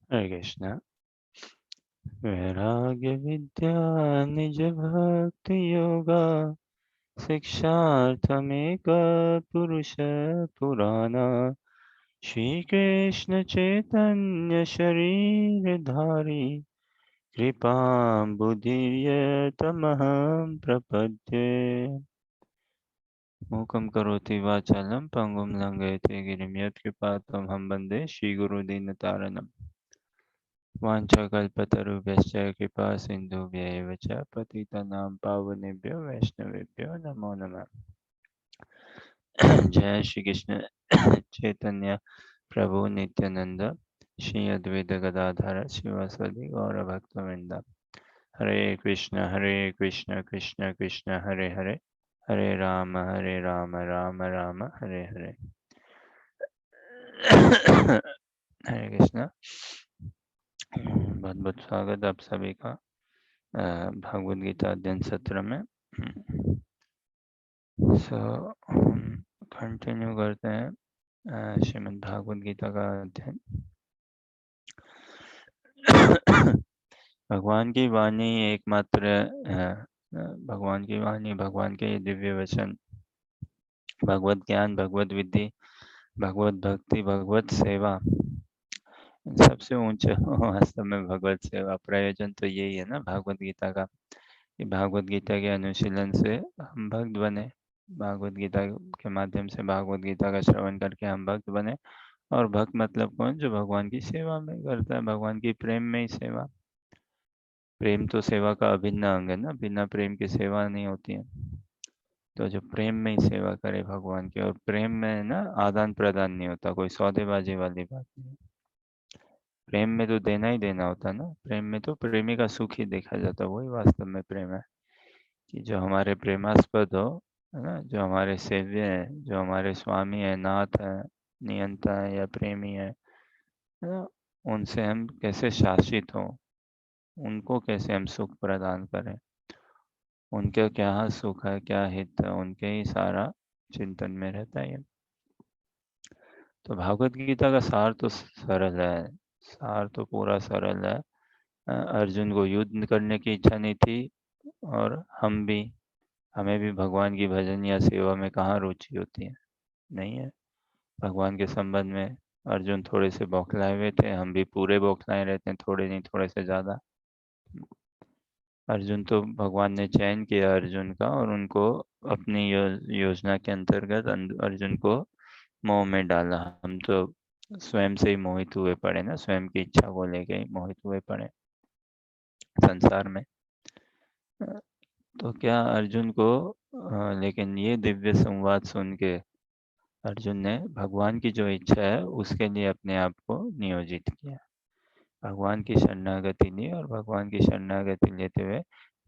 हरे कृष्णा। वैराग्य विद्या निज भक्ति योगा शिक्षार्थमेक पुरुष पुराना श्री कृष्ण चैतन्य शरीर धारी कृपा बुद्धिर्यतमहं प्रपद्ये। मूकं करोति वाचालं पंगुं लंघयते गिरिं यत्कृपातमहं वन्दे श्रीगुरुदीनतारिणम्। वाञ्छाकल्पतरुभ्यश्च कृपा सिन्धुभ्यैव च पतितानां पावनेभ्यो वैष्णवेभ्यो नमो नमः। जय श्री कृष्ण चैतन्य प्रभु नित्यानंद श्री अद्वैत गदाधर शिवासादि गौर भक्तवृंद। हरे कृष्ण कृष्ण कृष्ण हरे हरे, हरे राम राम राम हरे हरे। हरे कृष्ण। बहुत बहुत स्वागत आप सभी का भगवद गीता अध्ययन सत्र में। सो कंटिन्यू करते हैं श्रीमद् भागवत गीता का अध्ययन। भगवान की वाणी एकमात्र है। भगवान की वाणी, भगवान के दिव्य वचन, भगवत ज्ञान, भगवत विधि, भगवत भक्ति, भगवत सेवा, सबसे ऊंचा वास्तव में भगवत सेवा। प्रयोजन तो यही है ना भागवत गीता का, कि भागवत गीता के अनुशीलन से हम भक्त बने। भागवत गीता के माध्यम से भागवत गीता का श्रवण करके हम भक्त बने। और भक्त मतलब कौन? जो भगवान की सेवा में करता है, भगवान की प्रेम में ही सेवा। प्रेम तो सेवा का अभिन्न अंग है ना, बिना प्रेम की सेवा नहीं होती है। तो जो प्रेम में ही सेवा करे भगवान की, और प्रेम में ना आदान प्रदान नहीं होता, कोई सौदेबाजी वाली बात नहीं। प्रेम में तो देना ही देना होता ना। प्रेम में तो प्रेमी का सुख ही देखा जाता, वही वास्तव में प्रेम है। कि जो हमारे प्रेमास्पद हो, है ना, जो हमारे सेव्य है, जो हमारे स्वामी है, नाथ है, नियंता है या प्रेमी है ना, उनसे हम कैसे शासित हो, उनको कैसे हम सुख प्रदान करें, उनके क्या सुख है, क्या हित है, उनके ही सारा चिंतन में रहता है। तो भागवत गीता का सार तो सरल है, सार तो पूरा सरल है। अर्जुन को युद्ध करने की इच्छा नहीं थी, और हमें भी भगवान की भजन या सेवा में कहाँ रुचि होती है? नहीं है। भगवान के संबंध में अर्जुन थोड़े से बौखलाए हुए थे, हम भी पूरे बौखलाए रहते हैं, थोड़े नहीं थोड़े से ज़्यादा। अर्जुन तो भगवान ने चयन किया अर्जुन का, और उनको अपनी योजना के अंतर्गत अर्जुन को मोह में डाला। हम तो स्वयं से ही मोहित हुए पड़े ना, स्वयं की इच्छा को लेके ही मोहित हुए पड़े संसार में। तो क्या अर्जुन को लेकिन ये दिव्य संवाद सुन के अर्जुन ने भगवान की जो इच्छा है उसके लिए अपने आप को नियोजित किया। भगवान की शरणागति ली, और भगवान की शरणागति लेते हुए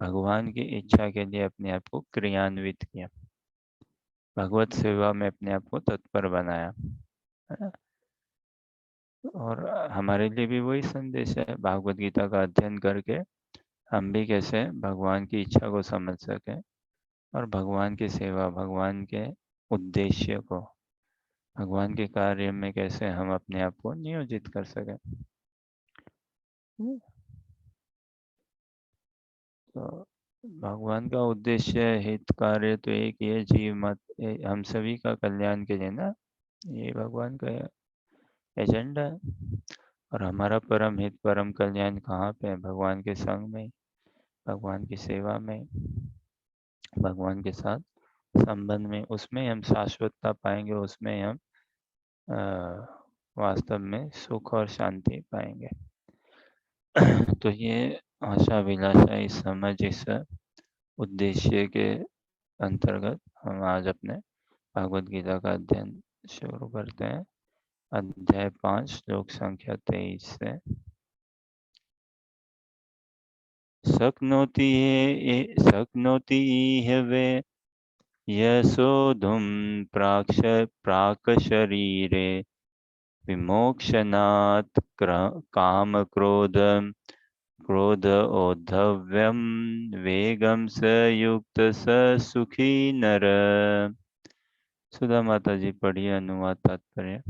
भगवान की इच्छा के लिए अपने आप को क्रियान्वित किया, भगवत सेवा में अपने आप को तत्पर बनाया, है ना। और हमारे लिए भी वही संदेश है भागवत गीता का अध्ययन करके, हम भी कैसे भगवान की इच्छा को समझ सकें, और भगवान की सेवा, भगवान के उद्देश्य को, भगवान के कार्य में कैसे हम अपने आप को नियोजित कर सकें। तो भगवान का उद्देश्य, हित, कार्य तो एक ही है, जीव मत हम सभी का कल्याण के लिए ना, ये भगवान का एजेंडा है। और हमारा परम हित, परम कल्याण कहाँ पे है? भगवान के संग में, भगवान की सेवा में, भगवान के साथ संबंध में। उसमें हम शाश्वतता पाएंगे, उसमें हम वास्तव में सुख और शांति पाएंगे। तो ये आशा अभिलाषा, इस समझ, इस उद्देश्य के अंतर्गत हम आज अपने भागवत गीता का अध्ययन शुरू करते हैं। अध्याय 5 श्लोक संख्या 23 से। शक्नोति इह वे यसोधुं प्राक शरीरे विमोक्षणात् काम क्रोध औद्धव्यम वेगम स युक्त स सुखी नर। सुधा माता जी पढ़िए अनुवाद तात्पर्य।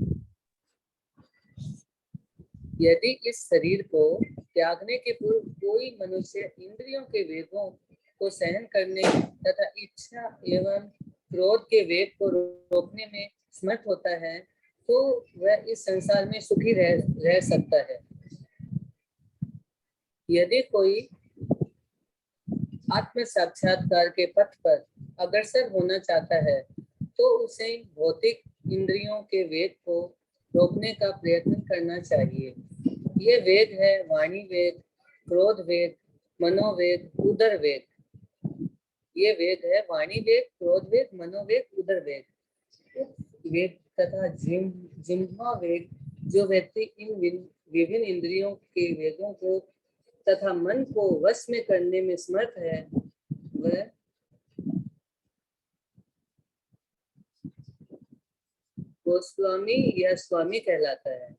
यदि इस शरीर को त्यागने के पूर्व कोई मनुष्य इंद्रियों के वेगों को सहन करने तथा इच्छा एवं क्रोध के वेग को रोकने में समर्थ होता है तो वह इस संसार में सुखी रह सकता है। यदि कोई आत्म साक्षात्कार के पथ पर अग्रसर होना चाहता है तो उसे भौतिक इंद्रियों के वेग को रोकने का प्रयत्न करना चाहिए। ये वेग है वाणी वेग, क्रोध वेग, मनोवेग, उदर वेग। ये वेग है वाणी वेग, क्रोध वेग, मनोवेग, उदर वेग। वेग तथा जिह्वा वेग जो व्यक्ति इन विभिन्न इंद्रियों के वेगों को तथा मन को वश में करने में समर्थ है वह गोस्वामी या स्वामी कहलाता है।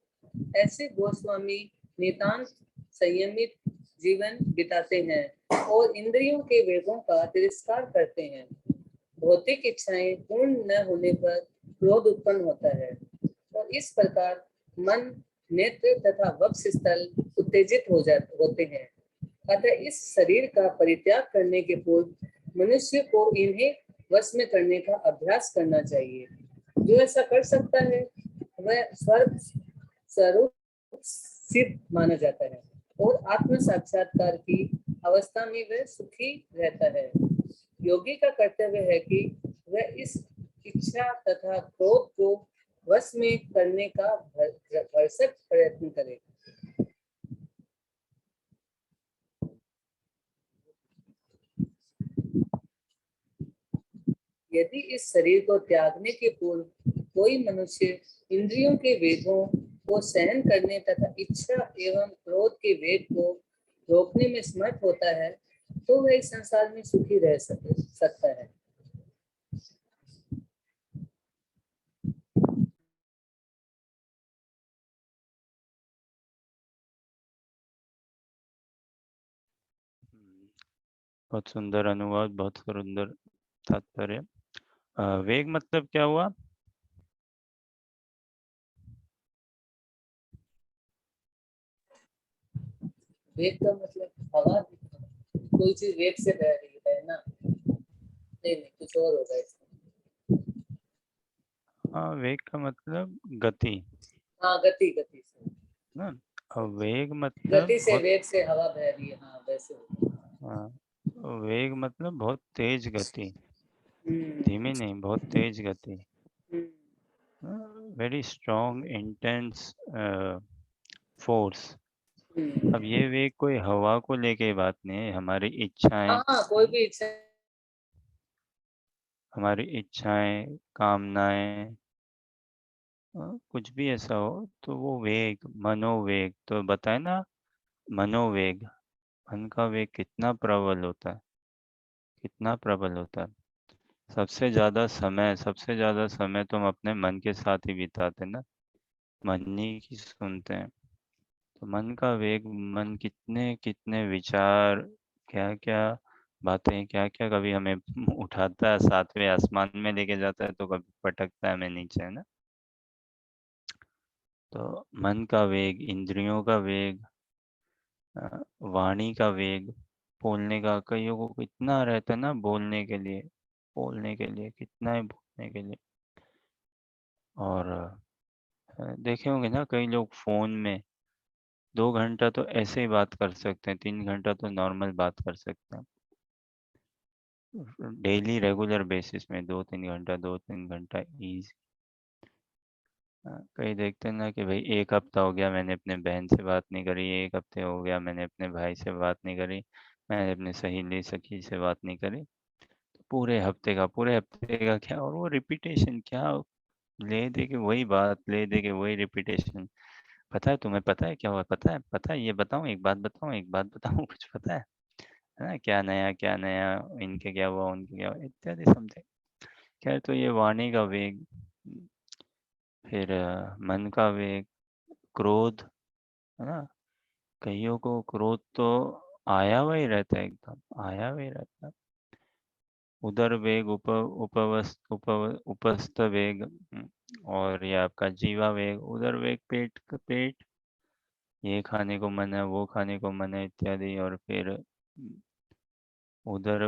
ऐसे गोस्वामी नितांत संयमित जीवन बिताते हैं और इंद्रियों के वेगों का तिरस्कार करते हैं। भौतिक इच्छाएं पूर्ण न होने पर क्रोध उत्पन्न होता है और इस प्रकार मन, नेत्र तथा वक्ष स्थल उत्तेजित होते हैं। अतः इस शरीर का परित्याग करने के पूर्व मनुष्य को इन्हें वश में करने का अभ्यास करना चाहिए। जो ऐसा कर सकता है वह स्वर्ग स्वरूप सिद्ध माना जाता है और आत्म साक्षात्कार की अवस्था में वह सुखी रहता है। योगी का कर्तव्य है कि वह इस इच्छा तथा क्रोध को वश में करने का भरसक प्रयत्न करे। यदि इस शरीर को त्यागने के पूर्व कोई मनुष्य इंद्रियों के वेगों को सहन करने तथा इच्छा एवं क्रोध के वेग को रोकने में समर्थ होता है तो वह इस संसार में सुखी रह सकता है। बहुत सुंदर अनुवाद, बहुत सुंदर तात्पर्य। वेग मतलब क्या हुआ? वेग का मतलब हवा, कोई चीज वेग से बह रही है ना? नहीं नहीं, कुछ और होगा इसमें। हाँ, वेग का मतलब गति। हाँ, गति गति से ना, और वेग मतलब गति से बहुत, वेग से हवा बह रही है। हाँ वैसे। हाँ, वेग मतलब बहुत तेज गति, हम्म धीमी नहीं, बहुत तेज गति। हम्म वेरी स्ट्रॉन्ग इंटेंस फोर्स। हम्म। अब ये वेग कोई हवा को लेके बात नहीं है, हाँ, कोई भी इच्छा। हमारी इच्छाएं, कामनाएं, कुछ भी ऐसा हो तो वो वेग, मनोवेग तो बताए ना। मनोवेग, मन का वेग कितना प्रबल होता है, कितना प्रबल होता है। सबसे ज्यादा समय तो हम अपने मन के साथ ही बिताते ना, मन ही की सुनते हैं। तो मन का वेग, मन कितने कितने विचार, क्या क्या बातें, क्या क्या कभी हमें उठाता है, सातवें आसमान में लेके जाता है, तो कभी पटकता है हमें नीचे, है ना। तो मन का वेग, इंद्रियों का वेग, वाणी का वेग, बोलने का, कईयों को कितना रहता है ना बोलने के लिए, बोलने के लिए कितना है, बोलने के लिए। और देखे होंगे ना कई लोग फोन में 2 घंटा तो ऐसे ही बात कर सकते हैं, 3 घंटा तो नॉर्मल बात कर सकते हैं, डेली रेगुलर बेसिस में 2-3 घंटा, 2-3 घंटा ईजी। कई देखते हैं ना कि भाई 1 हफ्ता हो गया मैंने अपने बहन से बात नहीं करी, 1 हफ्ते हो गया मैंने अपने भाई से बात नहीं करी, मैंने अपने सहेली सखी से बात नहीं करी। तो पूरे हफ्ते का क्या, और वो रिपीटेशन क्या, ले दे के वही बात, ले दे के वही रिपीटेशन। पता है तुम्हें, पता है क्या हुआ, पता है ये बताऊं, एक बात बताऊं, एक बात बताऊं, कुछ पता है ना, क्या नया, क्या नया, इनके क्या हुआ, उनके क्या हुआ, इत्यादि समथिंग। खैर, तो ये वाणी का वेग, फिर मन का वेग, क्रोध, है ना। कईयों को क्रोध तो आया हुआ ही रहता है, एकदम आया हुआ ही रहता है। उदर वेग, उपस्थ वेग, और ये आपका जीवा वेग। उदर वेग पेट पेट, ये खाने को मन है, वो खाने को मन है इत्यादि। और फिर उधर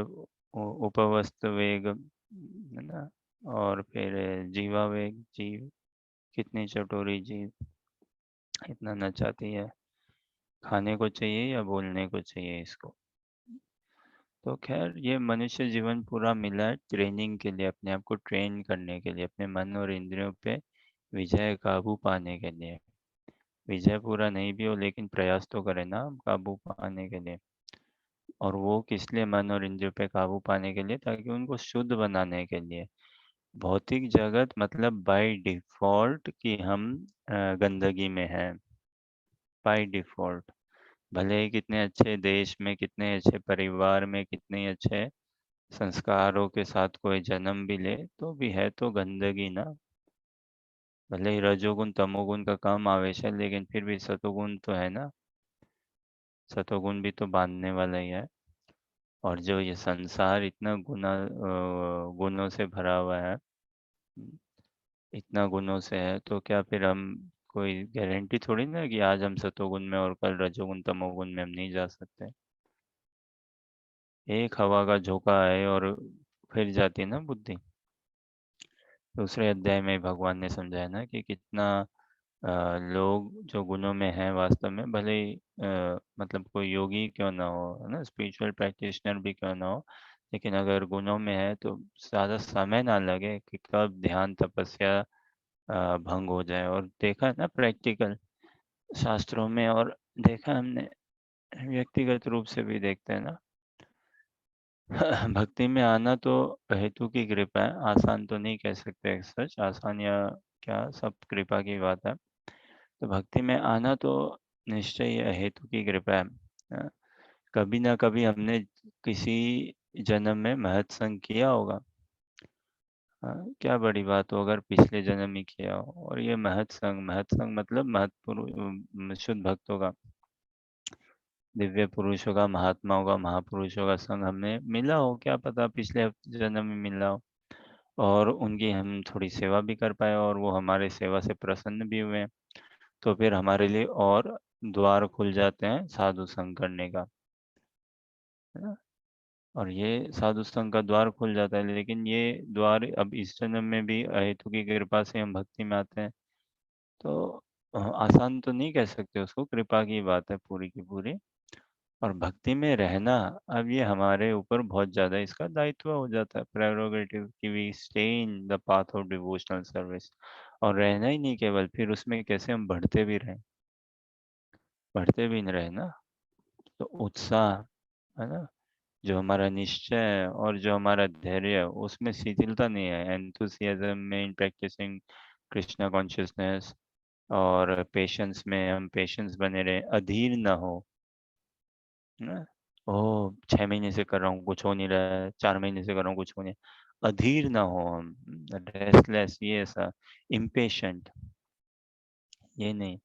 उपवस्त वेग है ना, और फिर जीवा वेग, जीव कितनी चटोरी जीव, इतना नचाती है। खाने को चाहिए या बोलने को चाहिए इसको। तो खैर ये मनुष्य जीवन पूरा मिला है ट्रेनिंग के लिए, अपने आप को ट्रेन करने के लिए, अपने मन और इंद्रियों पे विजय काबू पाने के लिए। विजय पूरा नहीं भी हो लेकिन प्रयास तो करें ना हम काबू पाने के लिए। और वो किस लिए, मन और इंद्रियों पे काबू पाने के लिए, ताकि उनको शुद्ध बनाने के लिए। भौतिक जगत मतलब बाय डिफॉल्ट कि हम गंदगी में हैं, बाय डिफॉल्ट। भले ही कितने अच्छे देश में, कितने अच्छे परिवार में, कितने अच्छे संस्कारों के साथ कोई जन्म भी ले, तो भी है तो गंदगी ना। भले ही रजोगुण तमोगुण का कम आवेश है, लेकिन फिर भी सतोगुण तो है ना। सतोगुण भी तो बांधने वाला ही है। और जो ये संसार इतना गुणों से भरा हुआ है, इतना गुणों से है, तो क्या फिर हम, कोई गारंटी थोड़ी ना कि आज हम सतोगुण में और कल रजोगुण तमोगुण में हम नहीं जा सकते। एक हवा का झोंका है और फिर जाती है ना बुद्धि। दूसरे अध्याय में भगवान ने समझाया ना कि कितना लोग जो गुणों में हैं वास्तव में, भले ही मतलब कोई योगी क्यों ना हो, है ना, स्पिरिचुअल प्रैक्टिशनर भी क्यों ना हो, लेकिन अगर गुणों में है तो ज़्यादा समय ना लगे कि कब ध्यान तपस्या भंग हो जाए। और देखा है ना प्रैक्टिकल शास्त्रों में, और देखा हमने व्यक्तिगत रूप से भी देखते हैं ना। भक्ति में आना तो हेतु की कृपा है, आसान तो नहीं कह सकते सच, आसान या क्या, सब कृपा की बात है। तो भक्ति में आना तो निश्चय ही हेतु की कृपा है। अ, कभी ना कभी हमने किसी जन्म में महत्संग किया होगा। क्या बड़ी बात हो अगर पिछले जन्म ही किया हो। और ये महत्संग, महत्संग मतलब शुद्ध भक्तों का, दिव्य पुरुषों का, महात्माओं का, महापुरुषों का संग हमें मिला हो, क्या पता पिछले जन्म में मिला हो। और उनकी हम थोड़ी सेवा भी कर पाए और वो हमारे सेवा से प्रसन्न भी हुए, तो फिर हमारे लिए और द्वार खुल जाते हैं साधु संग करने का, है ना। और ये साधु संग का द्वार खुल जाता है, लेकिन ये द्वार अब इस जन्म में भी अहेतु की कृपा से हम भक्ति में आते हैं। तो आसान तो नहीं कह सकते उसको, कृपा की बात है पूरी की पूरी। और भक्ति में रहना, अब ये हमारे ऊपर बहुत ज़्यादा इसका दायित्व हो जाता है, प्रेरोगेटिव कि we stay in the path of devotional service. और रहना ही नहीं केवल, फिर उसमें कैसे हम बढ़ते भी रहें, बढ़ते भी नहीं रहे ना। तो उत्साह, है ना, जो हमारा निश्चय है और जो हमारा धैर्य है, उसमें शिथिलता नहीं है। एंथुसियाज्म में इन प्रैक्टिसिंग कृष्णा कॉन्शियसनेस, और पेशेंस में हम पेशेंस बने रहे, अधीर ना हो, है ना। ओह 6 महीने से कर रहा हूँ कुछ हो नहीं रहा है, 4 महीने से कर रहा हूँ कुछ हो नहीं, अधीर ना हो हम, रेस्टलेस, ये ऐसा इम्पेशेंट, ये नहीं।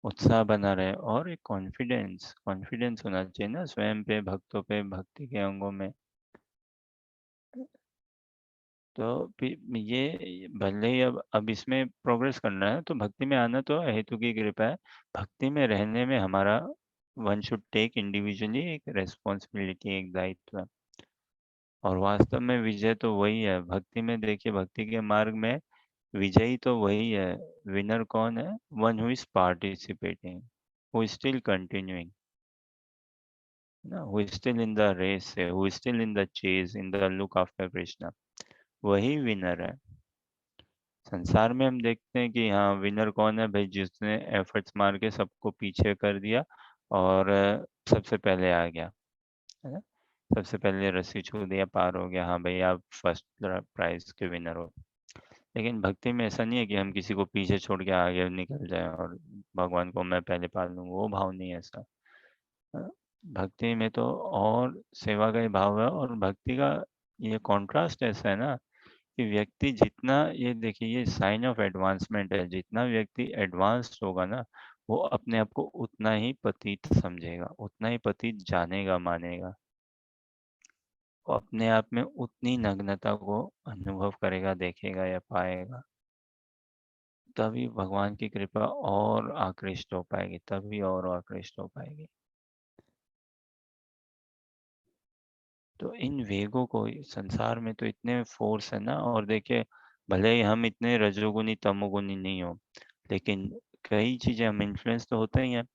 उत्साह बना रहे और एक कॉन्फिडेंस, कॉन्फिडेंस होना चाहिए ना स्वयं पे, भक्तों पे, भक्ति के अंगों में। तो ये भले ही अब इसमें प्रोग्रेस करना है तो भक्ति में आना तो हेतु की कृपा है। भक्ति में रहने में हमारा, वन शुड टेक इंडिविजुअली एक रेस्पॉन्सिबिलिटी, एक दायित्व। और वास्तव में विजय तो वही है भक्ति में। देखिए भक्ति के मार्ग में विजयी तो वही है। विनर कौन है? One who is participating, who is still continuing, ना, who is still in the race, who is still in the chase, in the look after Krishna, वही विनर है। संसार में हम देखते हैं कि हाँ विनर कौन है भाई, जिसने एफर्ट्स मार के सबको पीछे कर दिया और सबसे पहले आ गया, है ना, सबसे पहले रस्सी छू दिया, पार हो गया, हाँ भाई आप फर्स्ट प्राइज के विनर हो। लेकिन भक्ति में ऐसा नहीं है कि हम किसी को पीछे छोड़ के आगे निकल जाए और भगवान को मैं पहले पा लूँ, वो भाव नहीं है ऐसा। हाँ, भक्ति में तो और सेवा का ही भाव है। और भक्ति का ये कॉन्ट्रास्ट ऐसा है ना कि व्यक्ति जितना, ये देखिए ये साइन ऑफ एडवांसमेंट है, जितना व्यक्ति एडवांस्ड होगा ना, वो अपने आप को उतना ही पतित समझेगा, उतना ही पतित जानेगा, मानेगा। वो अपने आप में उतनी नग्नता को अनुभव करेगा, देखेगा या पाएगा। तभी भगवान की कृपा और आकृष्ट हो पाएगी, तभी और आकृष्ट हो पाएगी। तो इन वेगों को, संसार में तो इतने फोर्स है ना, और देखिए भले ही हम इतने रजोगुनी तमोगुनी नहीं हो, लेकिन कई चीजें हम इन्फ्लुएंस तो होते ही हैं।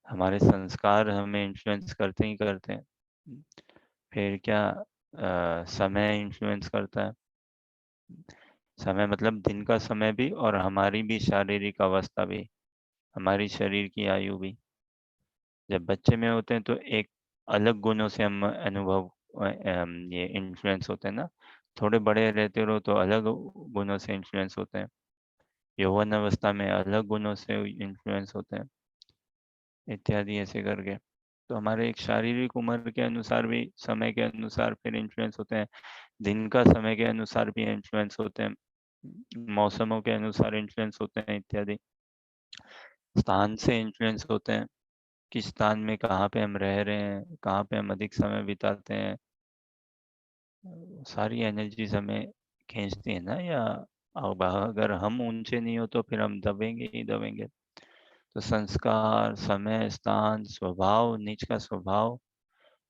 हमारे संस्कार हमें इन्फ्लुएंस करते ही करते हैं। फिर क्या, समय इन्फ्लुएंस करता है। समय मतलब दिन का समय भी, और हमारी भी शारीरिक अवस्था भी, हमारी शरीर की आयु भी। जब बच्चे में होते हैं तो एक अलग गुणों से हम अनुभव, ये इन्फ्लुएंस होते हैं ना। थोड़े बड़े रहते रहो तो अलग गुणों से इन्फ्लुएंस होते हैं। यौवन अवस्था में अलग गुणों से इन्फ्लुएंस होते हैं, इत्यादि ऐसे करके। तो हमारे एक शारीरिक उम्र के अनुसार भी, समय के अनुसार फिर इन्फ्लुएंस होते हैं। दिन का समय के अनुसार भी इन्फ्लुएंस होते हैं, मौसमों के अनुसार इन्फ्लुएंस होते हैं, इत्यादि। स्थान से इन्फ्लुएंस होते हैं, किस स्थान में कहाँ पे हम रह रहे हैं, कहाँ पे हम अधिक समय बिताते हैं। सारी एनर्जीज हमें खींचती है ना। या अब अगर हम ऊंचे नहीं हो तो फिर हम दबेंगे ही दबेंगे। तो संस्कार, समय, स्थान, स्वभाव, नीच का स्वभाव,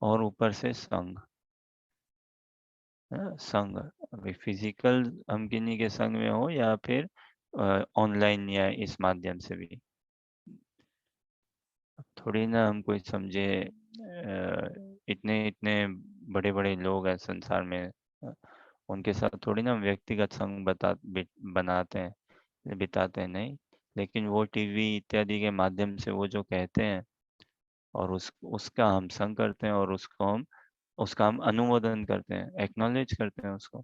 और ऊपर से संग। संग, अभी फिजिकल हम किन्हीं के संग में हो, या फिर ऑनलाइन या इस माध्यम से भी। थोड़ी ना हम कोई समझे, इतने इतने बड़े बड़े लोग हैं संसार में, उनके साथ थोड़ी ना हम व्यक्तिगत संग बनाते हैं, बिताते हैं, नहीं। लेकिन वो टीवी इत्यादि के माध्यम से वो जो कहते हैं, और उसका हम संग करते हैं, और उसका हम अनुमोदन करते हैं, एक्नॉलेज करते हैं उसको,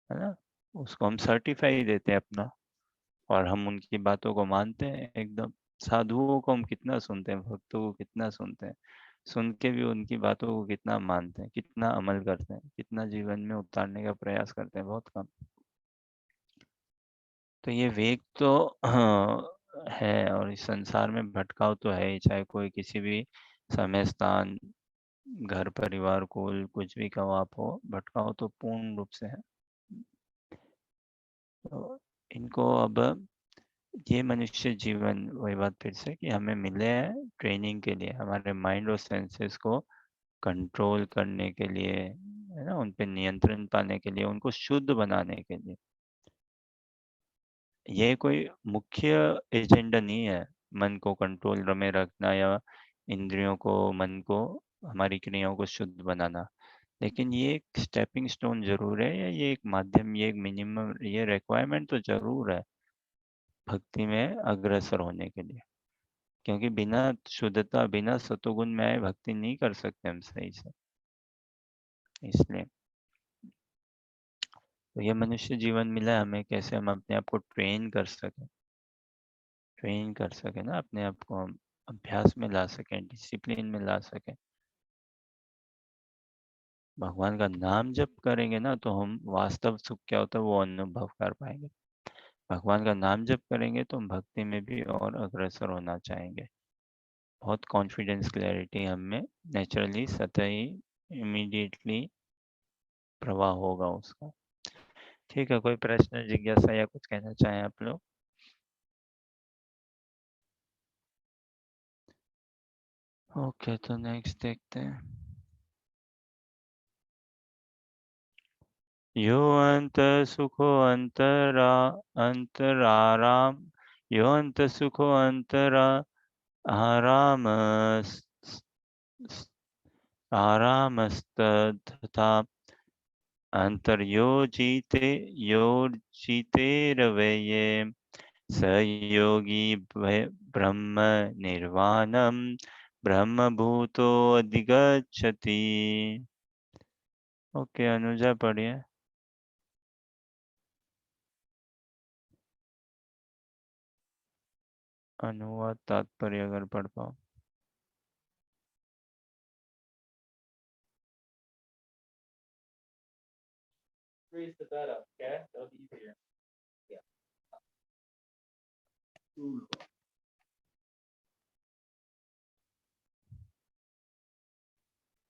है ना। उसको हम सर्टिफाई देते हैं अपना, और हम उनकी बातों को मानते हैं एकदम। साधुओं को हम कितना सुनते हैं, भक्तों को कितना सुनते हैं, सुन के भी उनकी बातों को कितना मानते हैं, कितना अमल करते हैं, कितना जीवन में उतारने का प्रयास करते हैं, बहुत कम। तो ये वेग तो है, और इस संसार में भटकाव तो है ही, चाहे कोई किसी भी समय, स्थान, घर, परिवार, कुल, कुछ भी कहो आप हो, भटकाव तो पूर्ण रूप से है। तो इनको अब, ये मनुष्य जीवन, वही बात फिर से कि हमें मिले हैं ट्रेनिंग के लिए, हमारे माइंड और सेंसेस को कंट्रोल करने के लिए, है ना, उन पे नियंत्रण पाने के लिए, उनको शुद्ध बनाने के लिए। ये कोई मुख्य एजेंडा नहीं है, मन को कंट्रोल में रखना, या इंद्रियों को, मन को, हमारी क्रियाओं को शुद्ध बनाना। लेकिन ये एक स्टेपिंग स्टोन जरूर है, या ये एक माध्यम, ये एक मिनिमम, ये रिक्वायरमेंट तो जरूर है भक्ति में अग्रसर होने के लिए। क्योंकि बिना शुद्धता, बिना सतोगुण में आए भक्ति नहीं कर सकते हम सही से। इसलिए तो ये मनुष्य जीवन मिला है हमें, कैसे हम अपने आप को ट्रेन कर सकें, ना, अपने आप को हम अभ्यास में ला सकें, डिसिप्लिन में ला सकें। भगवान का नाम जप करेंगे ना, तो हम वास्तव सुख क्या होता है वो अनुभव कर पाएंगे। भगवान का नाम जप करेंगे तो हम भक्ति में भी और अग्रसर होना चाहेंगे। बहुत कॉन्फिडेंस, क्लैरिटी हम में नेचुरली, सतही, इमीडिएटली प्रवाह होगा उसका। ठीक है, कोई प्रश्न, जिज्ञासा या कुछ कहना चाहें आप लोग? ओके, तो नेक्स्ट देखते हैं। यो अंत सुखो अंतराराम, यो अंत सुखो अंतरा आराम, आरामस्तथा अंतर्योजिते योजिते रवये, स योगी ब्रह्म निर्वाणम ब्रह्मभूतो अधिगच्छति। ओके, अनुजा पढ़िए। अनुवाद तात्पर्य अगर पढ़ पाओ।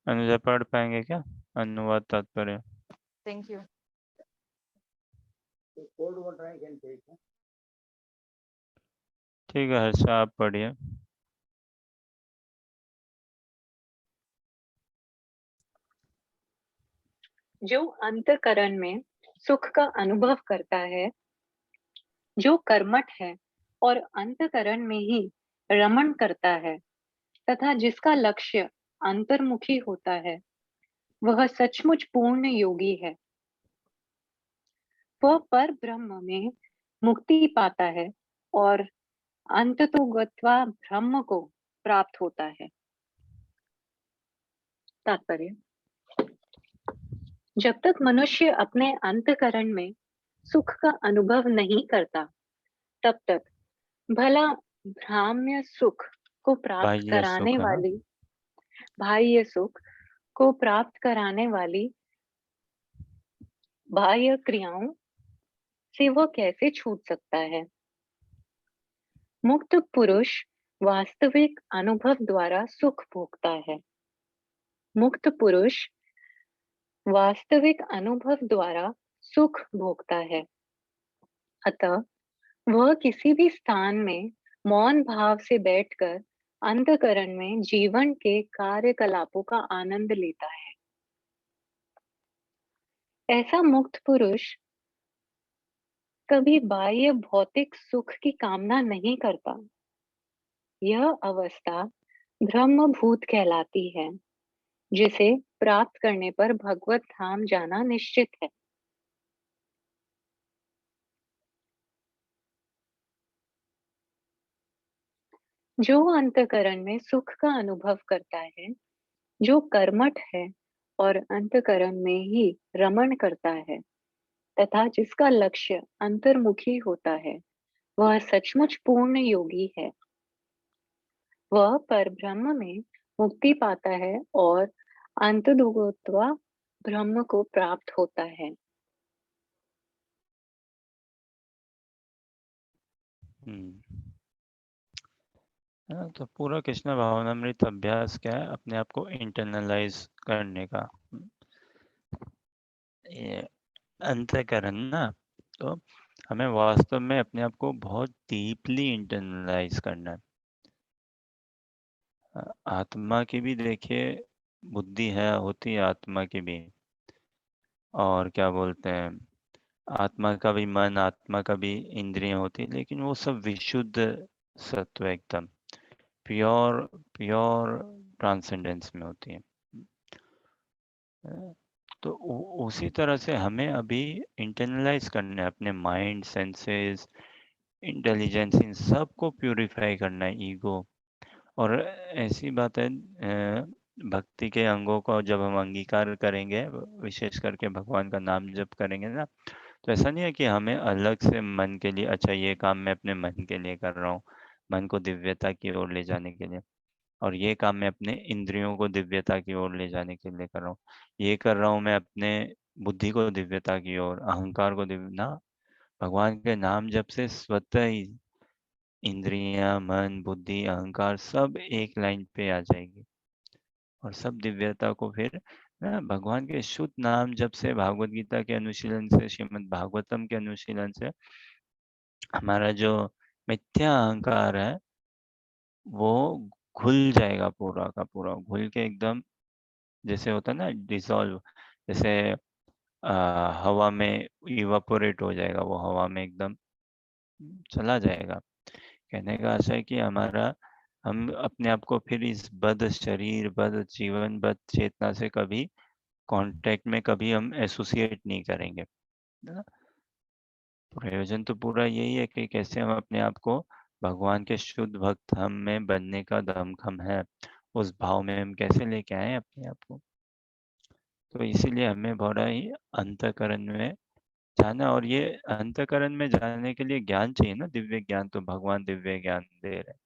अनुजा पढ़ पाएंगे क्या अनुवाद तात्पर्य? Thank you. ठीक है हर्षा, आप पढ़िए। जो अंतःकरण में सुख का अनुभव करता है, जो कर्मठ है और अंतःकरण में ही रमण करता है, तथा जिसका लक्ष्य अंतर्मुखी होता है, वह सचमुच पूर्ण योगी है। वह पर ब्रह्म में मुक्ति पाता है और अंततो गत्वा ब्रह्म को प्राप्त होता है। तात्पर्य: जब तक मनुष्य अपने अंतःकरण में सुख का अनुभव नहीं करता, तब तक भला भ्राम्य सुख को प्राप्त बाह्य कराने सुख है ना। वाली बाह्य सुख को प्राप्त कराने वाली बाह्य क्रियाओं से वह कैसे छूट सकता है? मुक्त पुरुष वास्तविक अनुभव द्वारा सुख भोगता है। मुक्त पुरुष वास्तविक अनुभव द्वारा सुख भोगता है। अतः वह किसी भी स्थान में मौन भाव से बैठकर अंतःकरण में जीवन के कार्यकलापों का आनंद लेता है। ऐसा मुक्त पुरुष कभी बाह्य भौतिक सुख की कामना नहीं करता। यह अवस्था ब्रह्मभूत कहलाती है, जिसे प्राप्त करने पर भगवत धाम जाना निश्चित है। जो अंतःकरण में सुख का अनुभव करता है, जो कर्मठ है और अंतःकरण में ही रमण करता है, तथा जिसका लक्ष्य अंतर्मुखी होता है, वह सचमुच पूर्ण योगी है। वह परब्रह्म में मुक्ति पाता है और अंतदुगत्वा ब्रह्म को प्राप्त होता है। हाँ, तो पूरा कृष्ण भावनामृत अभ्यास क्या है? अपने आप को इंटरनलाइज करने का। ये अंतःकरण ना, तो हमें वास्तव में अपने आप को बहुत डीपली इंटरनलाइज करना है। आत्मा की भी देखिए बुद्धि है, होती है आत्मा की भी, और क्या बोलते हैं, आत्मा का भी मन, आत्मा का भी इंद्रियां होती है, लेकिन वो सब विशुद्ध सत्व एकदम प्योर प्योर ट्रांसेंडेंस में होती है। तो उसी तरह से हमें अभी इंटरनलाइज करना है, अपने माइंड, सेंसेस, इंटेलिजेंस, इन सब को प्यूरिफाई करना है, ईगो। और ऐसी बात है, भक्ति के अंगों को जब हम अंगीकार करेंगे, विशेष करके भगवान का नाम जप करेंगे ना, तो ऐसा नहीं है कि हमें अलग से मन के लिए, अच्छा ये काम मैं अपने मन के लिए कर रहा हूँ, मन को दिव्यता की ओर ले जाने के लिए, और ये काम मैं अपने इंद्रियों को दिव्यता की ओर ले जाने के लिए कर रहा हूँ, ये कर रहा हूँ मैं अपने बुद्धि को दिव्यता की ओर, अहंकार को दिव्य ना। भगवान के नाम जप से स्वतः ही इंद्रियां, मन, बुद्धि, अहंकार सब एक लाइन पे आ जाएगी, और सब दिव्यता को फिर ना भगवान के शुद्ध नाम जप से, भागवत गीता के अनुशीलन से, श्रीमद् भागवतम के अनुशीलन से हमारा जो मिथ्या अहंकार है वो घुल जाएगा, पूरा का पूरा घुल के एकदम, जैसे होता है ना डिसॉल्व, जैसे हवा में इवापोरेट हो जाएगा, वो हवा में एकदम चला जाएगा। कहने का आशा है कि हमारा, हम अपने आप को फिर इस बद्ध शरीर, बद्ध जीवन, बद्ध चेतना से कभी कांटेक्ट में कभी हम एसोसिएट नहीं करेंगे, है ना। प्रयोजन तो पूरा यही है कि कैसे हम अपने आप को भगवान के शुद्ध भक्त हम में बनने का दमखम है, उस भाव में हम कैसे लेके आए अपने आप को। तो इसीलिए हमें बड़ा ही अंतःकरण में जाना, और ये अंतःकरण में जाने के लिए ज्ञान चाहिए ना, दिव्य ज्ञान, तो भगवान दिव्य ज्ञान दे रहे हैं,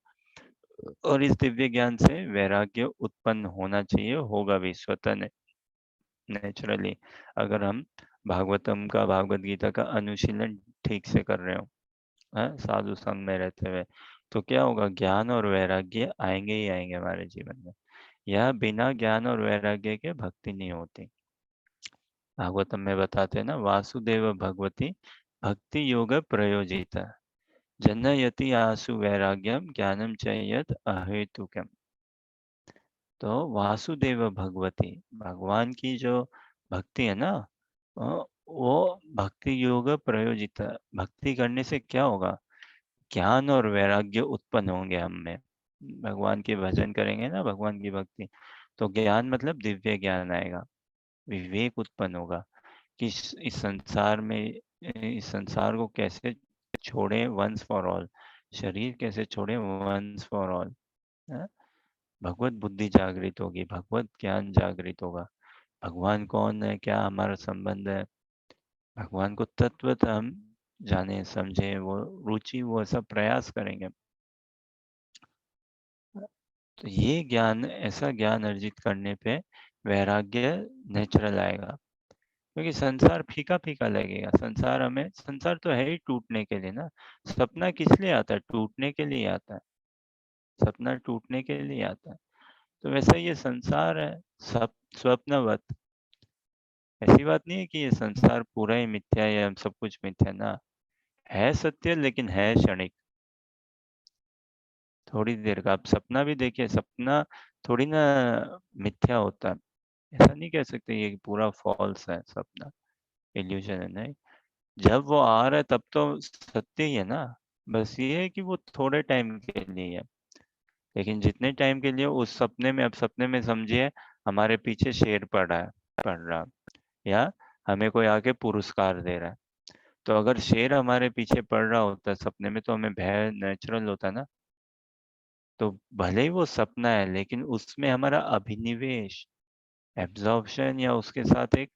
और इस दिव्य ज्ञान से वैराग्य उत्पन्न होना चाहिए, होगा भी स्वतः नेचुरली, अगर हम भागवतम का, भागवत गीता का अनुशीलन ठीक से कर रहे हो, है साधु संग में रहते हुए, तो क्या होगा, ज्ञान और वैराग्य आएंगे ही आएंगे हमारे जीवन में। यह बिना ज्ञान और वैराग्य के भक्ति नहीं होती। भागवतम में बताते हैं ना, वासुदेव भगवती भक्ति योग प्रयोजिता, जनयति आसु वैराग्यम ज्ञानम च यत् अहेतुकम। तो वासुदेव भगवती, भगवान की जो भक्ति है ना, वो भक्ति योग प्रयोजित। भक्ति करने से क्या होगा? ज्ञान और वैराग्य उत्पन्न होंगे हम में। भगवान के भजन करेंगे ना, भगवान की भक्ति, तो ज्ञान मतलब दिव्य ज्ञान आएगा, विवेक उत्पन्न होगा कि इस संसार में, इस संसार को कैसे छोड़े वंस फॉर ऑल, शरीर कैसे छोड़े वंस फॉर ऑल। भगवत बुद्धि जागृत होगी, भगवत ज्ञान जागृत होगा। भगवान कौन है, क्या हमारा संबंध है, भगवान को तत्वतः हम जाने समझे, वो रुचि, वो सब प्रयास करेंगे। तो ये ज्ञान, ऐसा ज्ञान अर्जित करने पे वैराग्य नेचुरल आएगा। क्योंकि संसार फीका फीका लगेगा। संसार तो है ही टूटने के लिए ना। सपना किस लिए आता है? टूटने के लिए आता है। सपना टूटने के लिए आता है। तो वैसा ये संसार है, सब स्वप्नवत। ऐसी बात नहीं है कि ये संसार पूरा ही मिथ्या है या सब कुछ मिथ्या ना। है सत्य, लेकिन है क्षणिक, थोड़ी देर का। आप सपना भी देखिए, सपना थोड़ी ना मिथ्या होता है। ऐसा नहीं कह सकते ये पूरा फॉल्स है सपना, इल्यूजन है, नहीं। जब वो आ रहा है तब तो सत्य ही है ना। बस ये है कि वो थोड़े टाइम के लिए है। लेकिन जितने टाइम के लिए उस सपने में, अब सपने में समझिए हमारे पीछे शेर पड़ रहा, या हमें कोई आके पुरस्कार दे रहा है, तो अगर शेर हमारे पीछे पड़ रहा होता है सपने में, तो हमें भय नेचुरल होता ना। तो भले ही वो सपना है, लेकिन उसमें हमारा अभिनिवेश, एब्जॉर्प्शन, या उसके साथ एक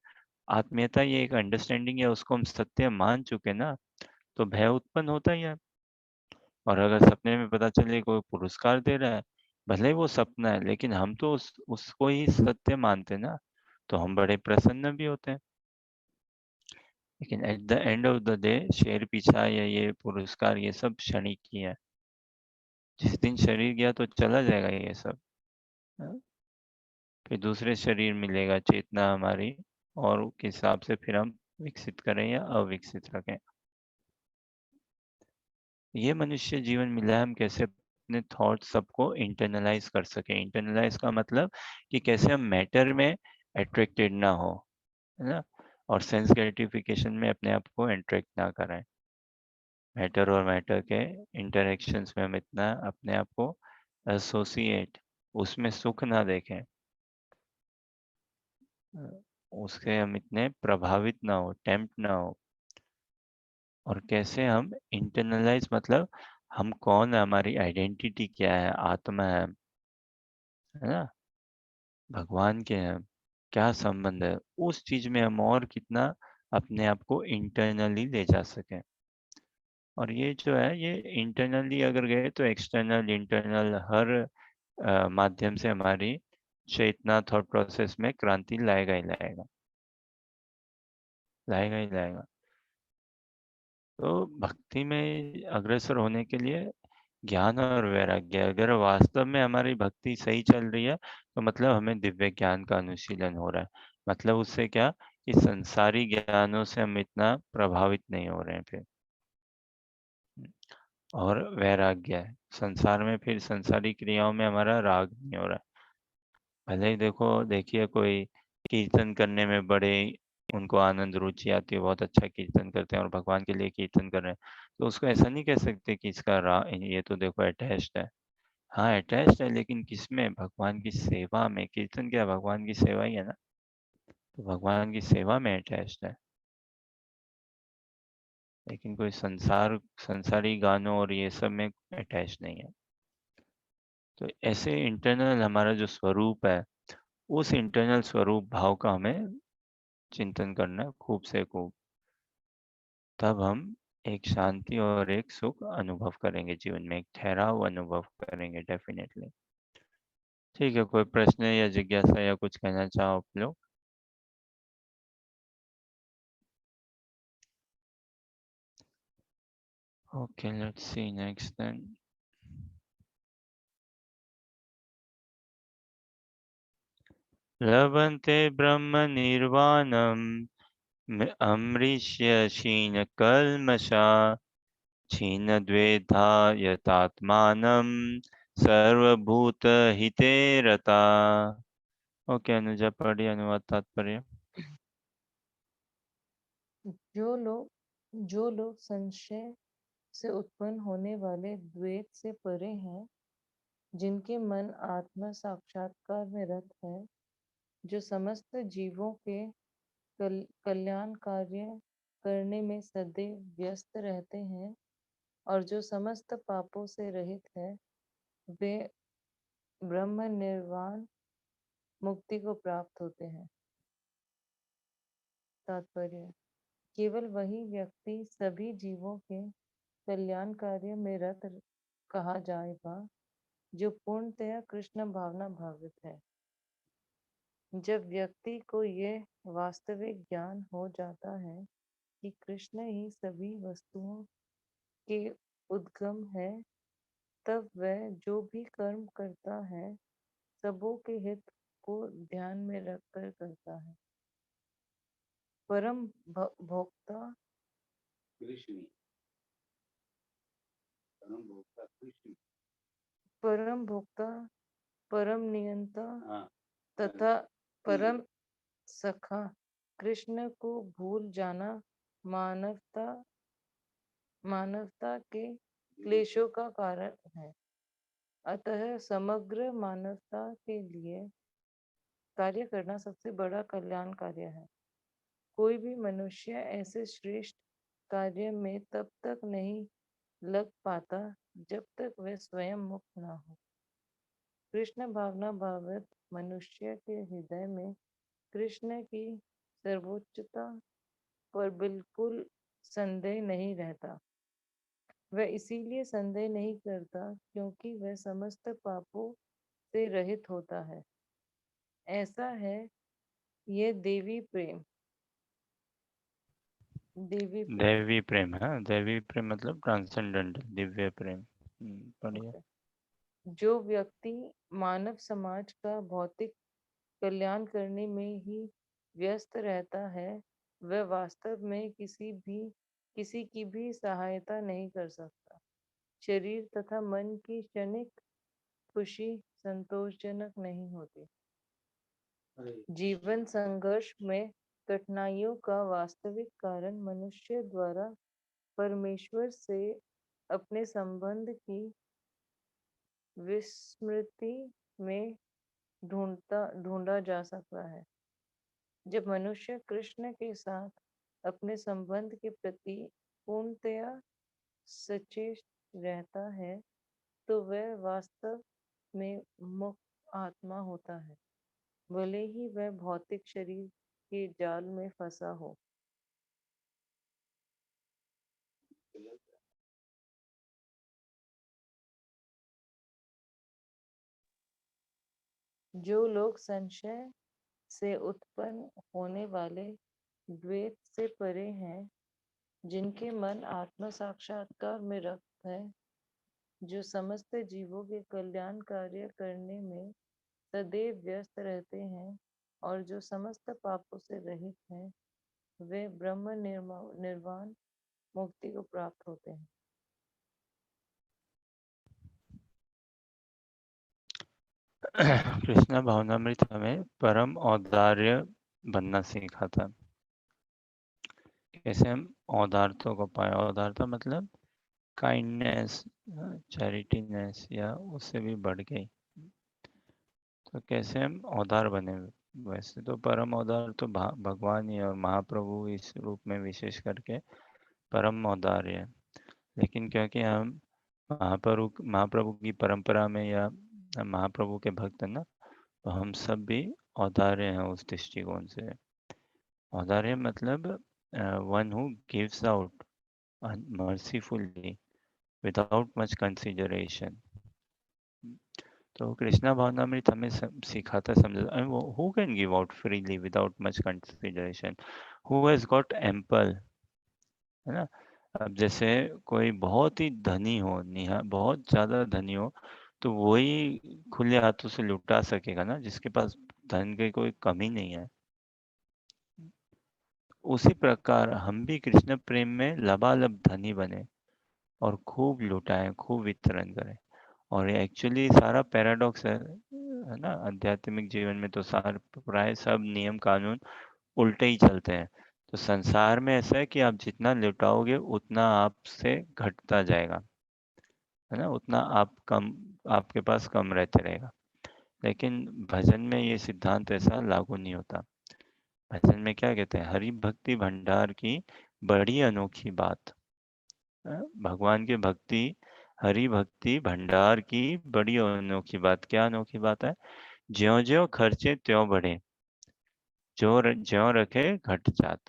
आत्मीयता, ये एक अंडरस्टैंडिंग, या उसको हम सत्य मान चुके ना, तो भय उत्पन्न होता ही है। और अगर सपने में पता चले कोई पुरस्कार दे रहा है, भले ही वो सपना है, लेकिन हम तो उसको ही सत्य मानते ना, तो हम बड़े प्रसन्न भी होते हैं। लेकिन at the end of the day, शेर पीछा या ये पुरस्कार, ये सब क्षणिक ही है। जिस दिन शरीर गया तो चला जाएगा ये सब। हाँ? फिर दूसरे शरीर मिलेगा, चेतना हमारी, और के हिसाब से फिर हम विकसित करें या अविकसित रखें। ये मनुष्य जीवन मिला है, हम कैसे अपने थॉट सबको इंटरनलाइज कर सके। इंटरनलाइज का मतलब कि कैसे हम मैटर में अट्रैक्टेड ना हो, है ना, और सेंस ग्रेटिफिकेशन में अपने आप को अट्रैक्ट ना करें। मैटर और मैटर के इंटरेक्शंस में हम इतना अपने आप को एसोसिएट, उसमें सुख ना देखें, उसके हम इतने प्रभावित ना हो, टेम्प्ट ना हो। और कैसे हम इंटरनलाइज, मतलब हम कौन है, हमारी आइडेंटिटी क्या है, आत्मा है ना, भगवान के हैं, क्या संबंध है, उस चीज में हम और कितना अपने आप को इंटरनली ले जा सकें। और ये जो है, ये इंटरनली अगर गए तो एक्सटर्नल इंटरनल हर माध्यम से हमारी चेतना, थॉट प्रोसेस में क्रांति लाएगा ही लाएगा, लाएगा ही लाएगा। तो भक्ति में अग्रसर होने के लिए ज्ञान और वैराग्य, अगर वास्तव में हमारी भक्ति सही चल रही है, तो मतलब हमें दिव्य ज्ञान का अनुशीलन हो रहा है। मतलब उससे क्या, कि संसारी ज्ञानों से हम इतना प्रभावित नहीं हो रहे हैं फिर। और वैराग्य है, संसार में फिर संसारी क्रियाओं में हमारा राग नहीं हो रहा है। भले ही देखिए कोई कीर्तन करने में बड़े उनको आनंद रुचि आती है, बहुत अच्छा कीर्तन करते हैं और भगवान के लिए कीर्तन कर रहे हैं, तो उसको ऐसा नहीं कह सकते कि इसका ये तो देखो अटैच्ड है। हाँ अटैच्ड है, लेकिन किसमें? भगवान की सेवा में। कीर्तन क्या, भगवान की सेवा ही है ना, तो भगवान की सेवा में अटैच्ड है। लेकिन कोई संसारी गानों और ये सब में अटैच नहीं है। तो ऐसे इंटरनल हमारा जो स्वरूप है, उस इंटरनल स्वरूप भाव का हमें चिंतन करना है खूब से खूब। तब हम एक शांति और एक सुख अनुभव करेंगे जीवन में, एक ठहराव अनुभव करेंगे डेफिनेटली। ठीक है, कोई प्रश्न या जिज्ञासा या कुछ कहना चाहो आप लोग? Okay, let's see next then. लभन्ते ब्रह्म निर्वाणम् अमृष्य क्षीण कल्मषा छीन द्वेधा यतात्मानं सर्वभूत हिते रता। ओके अनुजा, पढ़िए अनुवाद तात्पर्य। जो लोग संशय से उत्पन्न होने वाले द्वैत से परे हैं, जिनके मन आत्म साक्षात्कार में रत है, जो समस्त जीवों के कल्याण कार्य करने में सदैव व्यस्त रहते हैं और जो समस्त पापों से रहित है, वे ब्रह्म निर्वाण मुक्ति को प्राप्त होते हैं। तात्पर्य: केवल वही व्यक्ति सभी जीवों के कल्याण कार्य में रत कहा जाएगा जो पूर्णतया कृष्ण भावना भावित है। जब व्यक्ति को यह वास्तविक ज्ञान हो जाता है कि कृष्ण ही सभी वस्तुओं के उद्गम है, तब वह जो भी कर्म करता है सबों के हित को ध्यान में रखकर करता है। परम भोक्ता कृष्ण, परम भोक्ता, परम नियंता तथा परम सखा कृष्ण को भूल जाना मानवता के क्लेशों का कारण है। अतः समग्र मानवता के लिए कार्य करना सबसे बड़ा कल्याण कार्य है। कोई भी मनुष्य ऐसे श्रेष्ठ कार्य में तब तक नहीं लग पाता जब तक वह स्वयं मुक्त ना हो। कृष्ण भावना भावित मनुष्य के हृदय में कृष्ण की सर्वोच्चता पर बिल्कुल संदेह नहीं रहता। वह इसीलिए संदेह नहीं करता क्योंकि वह समस्त पापों से रहित होता है। ऐसा है यह देवी प्रेम। दैवी प्रेम है। दैवी प्रेम मतलब ट्रांसेंडेंटल, दिव्य प्रेम। पढ़िए। जो व्यक्ति मानव समाज का भौतिक कल्याण करने में ही व्यस्त रहता है, वह वास्तव में किसी की भी सहायता नहीं कर सकता। शरीर तथा मन की क्षणिक खुशी संतोषजनक नहीं होती। जीवन संघर्ष में कठिनाइयों का वास्तविक कारण मनुष्य द्वारा परमेश्वर से अपने संबंध की विस्मृति में ढूंढा जा सकता है। जब मनुष्य कृष्ण के साथ अपने संबंध के प्रति पूर्णतया सचेत रहता है, तो वह वास्तव में मुक्त आत्मा होता है, भले ही वह भौतिक शरीर के जाल में फंसा हो। जो लोग संशय से उत्पन्न होने वाले द्वैत से परे हैं, जिनके मन आत्म साक्षात्कार में रक्त है, जो समस्त जीवों के कल्याण कार्य करने में सदैव व्यस्त रहते हैं और जो समस्त पापों से रहित हैं, वे ब्रह्म निर्वाण मुक्ति को प्राप्त होते हैं। कृष्ण भावनामृत हमें परम औदार्य बनना सिखाता। कैसे हम औदार्यता को पाए। औदार्यता मतलब काइंडनेस, चैरिटीनेस या उससे भी बढ़ गई। तो कैसे हम औदार बने। वैसे तो परम औदार तो भगवान ही और महाप्रभु इस रूप में विशेष करके परम औदार्य है। लेकिन क्योंकि हम महाप्रभु की परंपरा में या महाप्रभु के भक्त हैं ना, तो हम सब भी औदार्य हैं उस दृष्टिकोण से। औदार्य मतलब one who gives out mercifully without much consideration. तो कृष्णा भावनामृत हमें सिखाता समझाता, who can give out freely without much consideration, who has got ample, है ना। अब जैसे कोई बहुत ही धनी हो, बहुत ज्यादा धनी हो, तो वही खुले हाथों से लुटा सकेगा ना, जिसके पास धन की कोई कमी नहीं है। उसी प्रकार हम भी कृष्ण प्रेम में लबालब धनी बने, और खूब लुटाएं, खूब वितरण करें। और एक्चुअली सारा पैराडॉक्स है ना, आध्यात्मिक जीवन में तो सार प्राय सब नियम कानून उल्टे ही चलते हैं। तो संसार में ऐसा है कि आप जितना लुटाओगे उतना आपसे घटता जाएगा, है ना, उतना आप कम, आपके पास कम रहते रहेगा। लेकिन भजन में ये सिद्धांत ऐसा लागू नहीं होता। भजन में क्या कहते हैं, हरि भक्ति भंडार की बड़ी अनोखी बात। भगवान की भक्ति, हरि भक्ति भंडार की बड़ी अनोखी बात। क्या अनोखी बात है, ज्यों ज्यों खर्चे त्यों बढ़े, ज्यों रखे घट जात।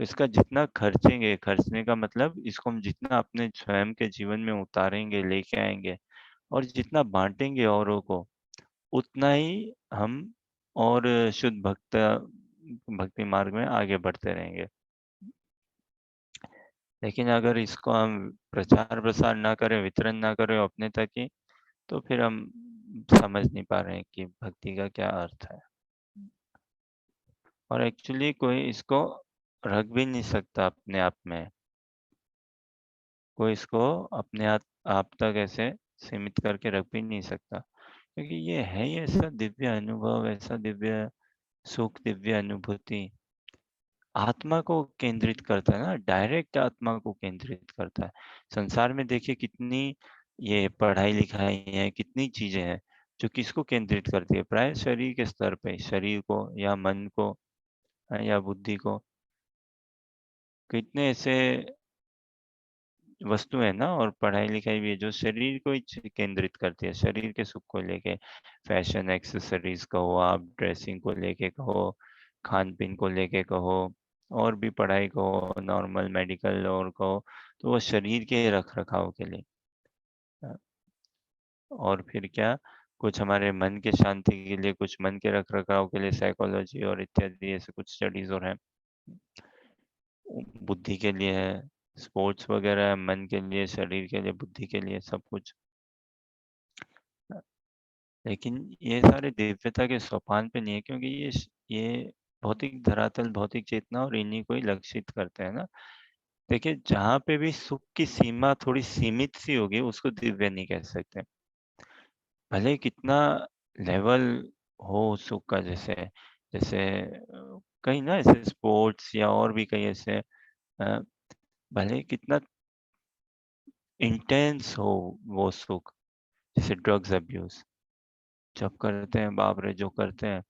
तो इसका जितना खर्चेंगे, खर्चने का मतलब इसको हम जितना अपने स्वयं के जीवन में उतारेंगे, लेके आएंगे, और जितना बांटेंगे औरों को, उतना ही हम और शुद्ध भक्ति मार्ग में आगे बढ़ते रहेंगे। लेकिन अगर इसको हम प्रचार प्रसार ना करें, वितरण ना करें अपने तक ही, तो फिर हम समझ नहीं पा रहे हैं कि भक्ति का क्या अर्थ है। और एक्चुअली कोई इसको रख भी नहीं सकता अपने आप में, कोई इसको अपने आप तक ऐसे सीमित करके रख भी नहीं सकता, क्योंकि ये है ही ऐसा दिव्य अनुभव, ऐसा दिव्य सुख, दिव्य अनुभूति, आत्मा को केंद्रित करता है ना, डायरेक्ट आत्मा को केंद्रित करता है। संसार में देखिए कितनी ये पढ़ाई लिखाई है, कितनी चीजें हैं जो किसको केंद्रित करती है, प्राय शरीर के स्तर पे, शरीर को या मन को या बुद्धि को। कितने ऐसे वस्तु है ना, और पढ़ाई लिखाई भी है जो शरीर को ही केंद्रित करती है, शरीर के सुख को लेके। फैशन एक्सेसरीज कहो, आप ड्रेसिंग को लेके कहो, खान पीन को लेके कहो, और भी पढ़ाई कहो, नॉर्मल मेडिकल और कहो, तो वो शरीर के रख रखाव के लिए। और फिर क्या, कुछ हमारे मन के शांति के लिए, कुछ मन के रख रखाव के लिए साइकोलॉजी और इत्यादि ऐसे कुछ स्टडीज और हैं। बुद्धि के लिए है, स्पोर्ट्स वगैरह है, मन के लिए, शरीर के लिए, बुद्धि के लिए, सब कुछ। लेकिन ये सारे दिव्यता के सोपान पे नहीं है, क्योंकि ये भौतिक धरातल, भौतिक चेतना और इन्हीं को ही लक्षित करते हैं ना। देखिए जहाँ पे भी सुख की सीमा थोड़ी सीमित सी होगी, उसको दिव्य नहीं कह सकते, भले ही कितना लेवल हो सुख का। जैसे जैसे कहीं ना ऐसे स्पोर्ट्स या और भी कई ऐसे भले ही कितना इंटेंस हो वो सुख, जैसे ड्रग्स अब्यूज जब करते हैं, बाप रे जो करते हैं,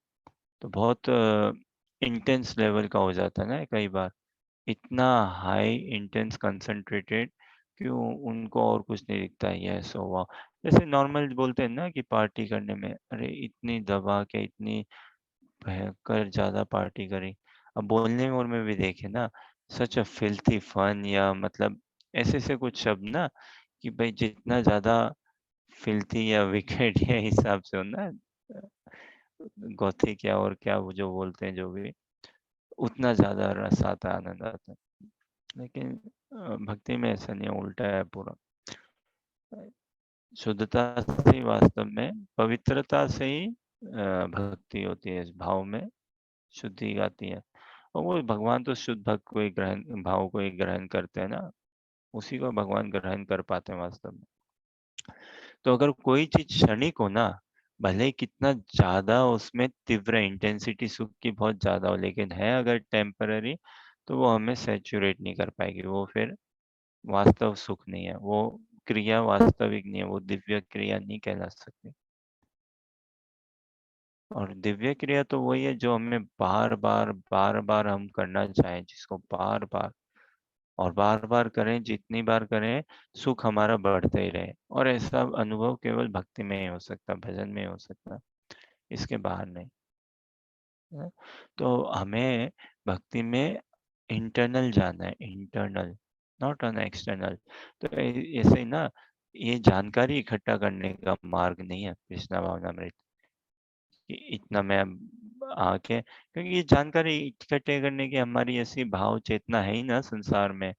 तो बहुत इंटेंस लेवल का हो जाता है ना कई बार, इतना हाई इंटेंस कंसंट्रेटेड कि उनको और कुछ नहीं दिखता है। यस वाह, जैसे नॉर्मल बोलते हैं ना कि पार्टी करने में, अरे इतनी दबा के, इतनी भयंकर ज्यादा पार्टी करी। अब बोलने में भी देखे ना, सच अ फिल्थी फन, या मतलब ऐसे ऐसे कुछ शब्द ना, कि भाई जितना ज्यादा फिल्थी या विकेट या हिसाब से हो ना, गौथिक या और क्या वो जो बोलते हैं जो भी, उतना ज्यादा रस आता है, आनंद आता है। लेकिन भक्ति में ऐसा नहीं है, उल्टा है पूरा। शुद्धता से ही वास्तव में, पवित्रता से ही भक्ति होती है, इस भाव में शुद्धि आती है। और वो भगवान तो शुद्ध भक्त को ही ग्रहण, भाव को ही ग्रहण करते हैं ना, उसी को भगवान ग्रहण कर पाते हैं वास्तव में। तो अगर कोई चीज क्षणिक हो ना, भले ही कितना ज्यादा उसमें तीव्र इंटेंसिटी सुख की बहुत ज्यादा हो, लेकिन है अगर टेम्पररी, तो वो हमें सैचुरेट नहीं कर पाएगी, वो फिर वास्तव सुख नहीं है, वो क्रिया वास्तविक नहीं है, वो दिव्य क्रिया नहीं कहला सकती। और दिव्य क्रिया तो वही है जो हमें बार बार हम करना चाहें, जिसको बार बार और बार बार करें, जितनी बार करें सुख हमारा बढ़ते ही रहे। और ऐसा अनुभव केवल भक्ति में ही हो सकता, भजन में ही हो सकता, इसके बाहर नहीं है। तो हमें भक्ति में इंटरनल जाना है, इंटरनल, नॉट ऑन एक्सटर्नल। तो ऐसे ही ना, ये जानकारी इकट्ठा करने का मार्ग नहीं है कृष्णा भावनामृत, कि इतना मैं आके, क्योंकि ये जानकारी इकट्ठे करने की हमारी ऐसी भाव चेतना है ही ना संसार में।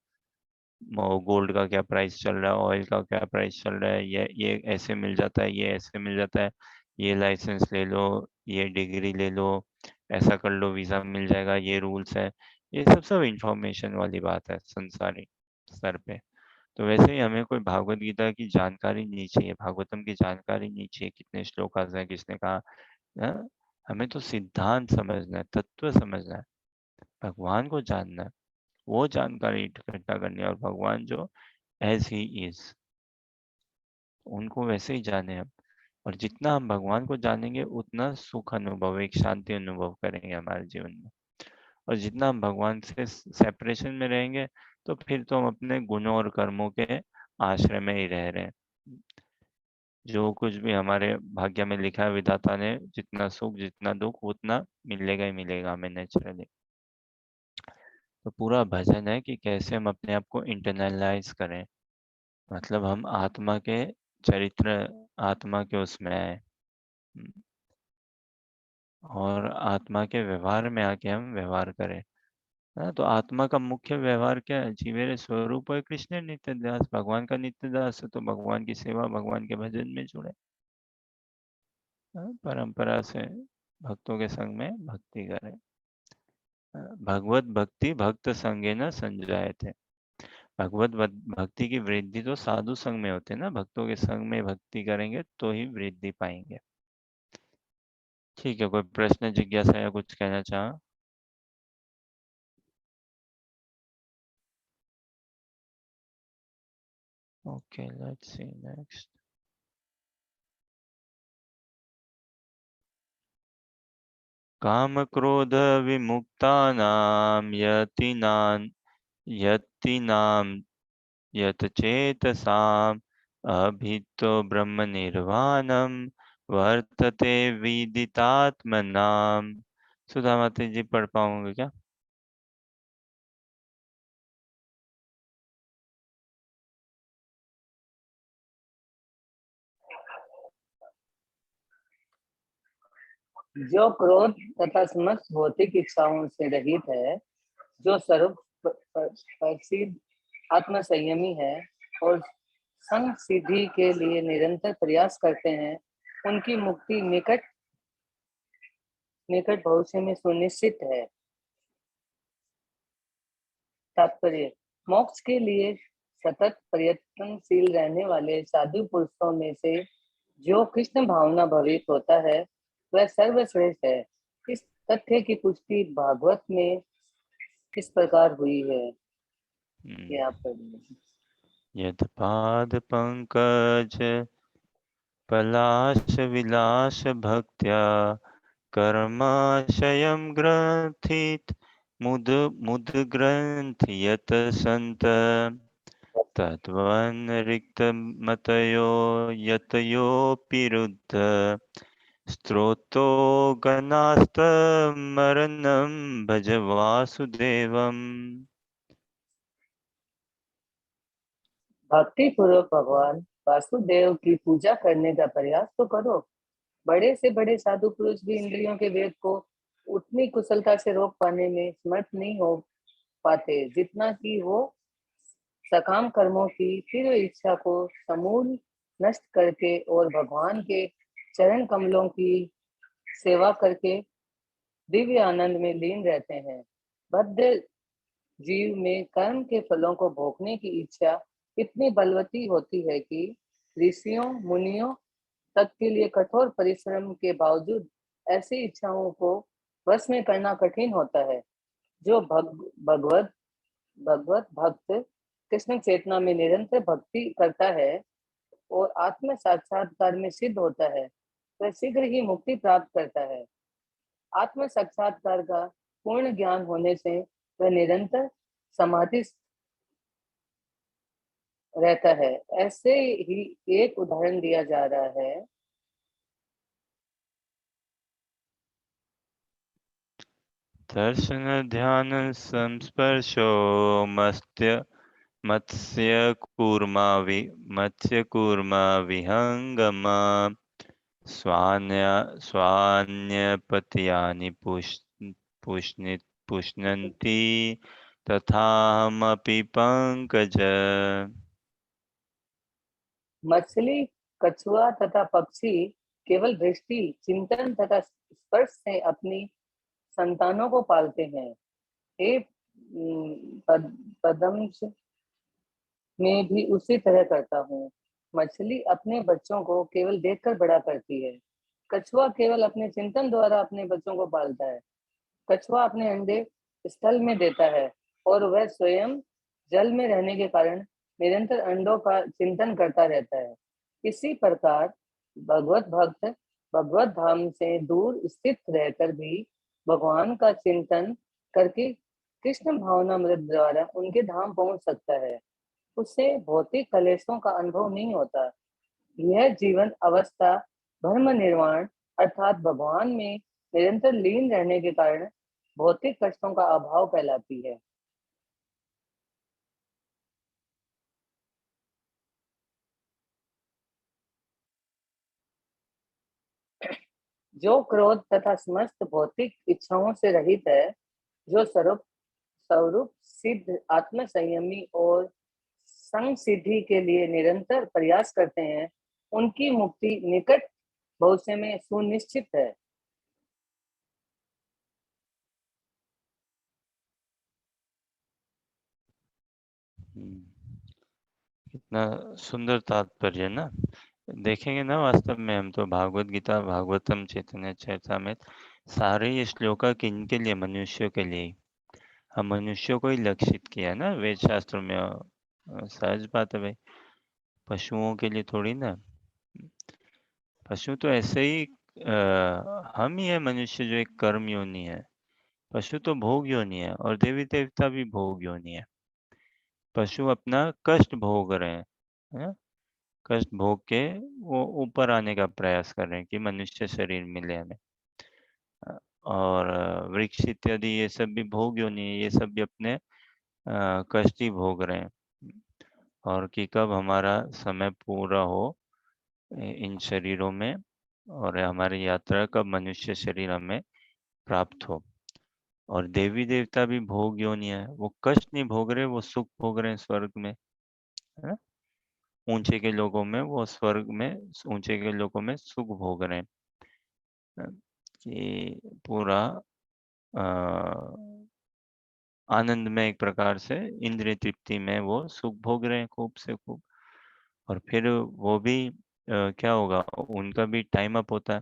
गोल्ड का क्या प्राइस चल रहा है, ऑयल का क्या प्राइस चल रहा है, ये ऐसे मिल जाता है, ये ऐसे मिल जाता है, ये लाइसेंस ले लो, ये डिग्री ले लो, ऐसा कर लो वीजा मिल जाएगा, ये रूल्स है। ये सब सब इंफॉर्मेशन वाली बात है संसारी स्तर पे। तो वैसे ही हमें कोई भागवत गीता की जानकारी नहीं चाहिए, भागवतम की जानकारी नहीं चाहिए, कितने श्लोक हैं, किसने कहा। हाँ? हमें तो सिद्धांत समझना है, तत्व समझना है, भगवान को जानना है, वो जानकारी इकट्ठा करनी है। और भगवान जो एज ही इज, उनको वैसे ही जाने हम। और जितना हम भगवान को जानेंगे उतना सुख अनुभव, एक शांति अनुभव करेंगे हमारे जीवन में। और जितना हम भगवान से सेपरेशन में रहेंगे तो फिर तो हम अपने गुणों और कर्मों के आश्रय में ही रह रहे हैं। जो कुछ भी हमारे भाग्य में लिखा है विधाता ने, जितना सुख जितना दुख उतना मिलेगा ही मिलेगा हमें नेचुरली। तो पूरा भजन है कि कैसे हम अपने आप को इंटरनलाइज करें, मतलब हम आत्मा के चरित्र, आत्मा के उसमें आए और आत्मा के व्यवहार में आके हम व्यवहार करें। हाँ, तो आत्मा का मुख्य व्यवहार क्या है? जीवेरे स्वरूप है कृष्ण नित्य दास, भगवान का नित्य दास है, तो भगवान की सेवा, भगवान के भजन में जुड़े। हाँ, परंपरा से भक्तों के संग में भक्ति करें। भगवत भक्ति भक्त संगे न संजायते। भगवत भक्ति की वृद्धि तो साधु संग में होते हैं ना, भक्तों के संग में भक्ति करेंगे तो ही वृद्धि पाएंगे। ठीक है, कोई प्रश्न जिज्ञासा या कुछ कहना चाहा? Okay, let's see next. काम क्रोध विमुक्तानां यतीनां यतचेतसाम् अभितो ब्रह्म निर्वाणम वर्तते विदितात्मनाम। सुधा माता जी पढ़ पाऊंगे क्या? जो क्रोध तथा समस्त भौतिक इच्छाओं से रहित है, जो सर्व प्रसिद्ध आत्म संयमी है और संग सिद्धि के लिए निरंतर प्रयास करते हैं, उनकी मुक्ति निकट निकट भविष्य में सुनिश्चित है। तात्पर्य, मोक्ष के लिए सतत प्रयत्नशील रहने वाले साधु पुरुषों में से जो कृष्ण भावना भवित होता है वह सर्वश्रेष्ठ है। इस तथ्य की पुष्टि भागवत में किस प्रकार हुई है, ये आप पढ़िए। यद पाद पंकज पलाश विलास भक्त्या कर्माशयं ग्रथित मुद मुद ग्रंथ यत संत तद्वन्रिक्तमतयो यतयोऽपिरुद्ध स्त्रोतो गणास्तमरणं भज वासुदेवम्। भक्ति पूर्वक भगवान वासुदेव की पूजा करने का प्रयास तो करो। बड़े से बड़े साधु पुरुष भी इंद्रियों के वेग को उतनी कुशलता से रोक पाने में समर्थ नहीं हो पाते जितना कि वो सकाम कर्मों की तीव्र इच्छा को समूल नष्ट करके और भगवान के चरण कमलों की सेवा करके दिव्य आनंद में लीन रहते हैं। बद्ध जीव में कर्म के फलों को भोगने की इच्छा इतनी बलवती होती है कि ऋषियों मुनियों तक के लिए कठोर परिश्रम के बावजूद ऐसी इच्छाओं को वश में करना कठिन होता है। जो भगवत भगवत भक्त कृष्ण चेतना में निरंतर भक्ति करता है और आत्म साक्षात्कार में सिद्ध होता है, वह शीघ्र ही मुक्ति प्राप्त करता है। आत्म साक्षात्कार का पूर्ण ज्ञान होने से वह निरंतर समाधि रहता है। ऐसे ही एक उदाहरण दिया जा रहा है। दर्शन ध्यान संस्पर्शो मत्स्य कूर्मा विहंगमा स्वान्यपत्यानि पुष्णन्ति तथाहमपि पंकज। मछली, कछुआ तथा पक्षी केवल दृष्टि, चिंतन तथा स्पर्श से अपनी संतानों को पालते हैं। हे पदमश, मैं भी उसी तरह करता हूँ। मछली अपने बच्चों को केवल देखकर बड़ा करती है। कछुआ केवल अपने चिंतन द्वारा अपने बच्चों को पालता है। कछुआ अपने अंडे स्थल में देता है और वह स्वयं जल में रहने के कारण निरंतर अंडों का चिंतन करता रहता है। इसी प्रकार भगवत भक्त भगवत धाम से दूर स्थित रहकर भी भगवान का चिंतन करके कृष्ण भावनामृत द्वारा उनके धाम पहुंच सकता है। उसे भौतिक कलेशों का अनुभव नहीं होता। यह जीवन अवस्था ब्रह्म निर्वाण अर्थात भगवान में निरंतर लीन रहने के कारण भौतिक कष्टों का अभाव कहलाती है। जो क्रोध तथा समस्त भौतिक इच्छाओं से रहित है, जो स्वरूप स्वरूप सिद्ध आत्म संयमी और संग सिद्धि के लिए निरंतर प्रयास करते हैं, उनकी मुक्ति निकट भविष्य में सुनिश्चित है। कितना सुंदर तात्पर्य ना। देखेंगे ना, वास्तव में हम तो भागवत गीता भागवतम चैतन्य चरितामृत सारे ये श्लोका किन के लिए? मनुष्यों के लिए ही। हम मनुष्यों को ही लक्षित किया है ना वेद शास्त्रों में। सहज बात है भाई, पशुओं के लिए थोड़ी ना। पशु तो ऐसे ही हम ही है मनुष्य जो एक कर्म योनि है। पशु तो भोग योनि है और देवी देवता भी भोग योनि है। पशु अपना कष्ट भोग रहे हैं, है ना? कष्ट भोग के वो ऊपर आने का प्रयास कर रहे हैं कि मनुष्य शरीर मिले हमें। और वृक्ष इत्यादि ये सब भी भोग योनि है, ये सब भी अपने कष्ट ही भोग रहे हैं। और कि कब हमारा समय पूरा हो इन शरीरों में और हमारी यात्रा कब मनुष्य शरीर हमें प्राप्त हो। और देवी देवता भी भोग योनि है, वो कष्ट नहीं भोग रहे, वो सुख भोग रहे हैं स्वर्ग में, है ना? ऊंचे के लोगों में वो स्वर्ग में, ऊंचे के लोगों में सुख भोग रहे हैं। कि पूरा आनंद में एक प्रकार से इंद्रिय तृप्ति में वो सुख भोग रहे हैं खूब से खूब। और फिर वो भी क्या होगा, उनका भी टाइम अप होता है।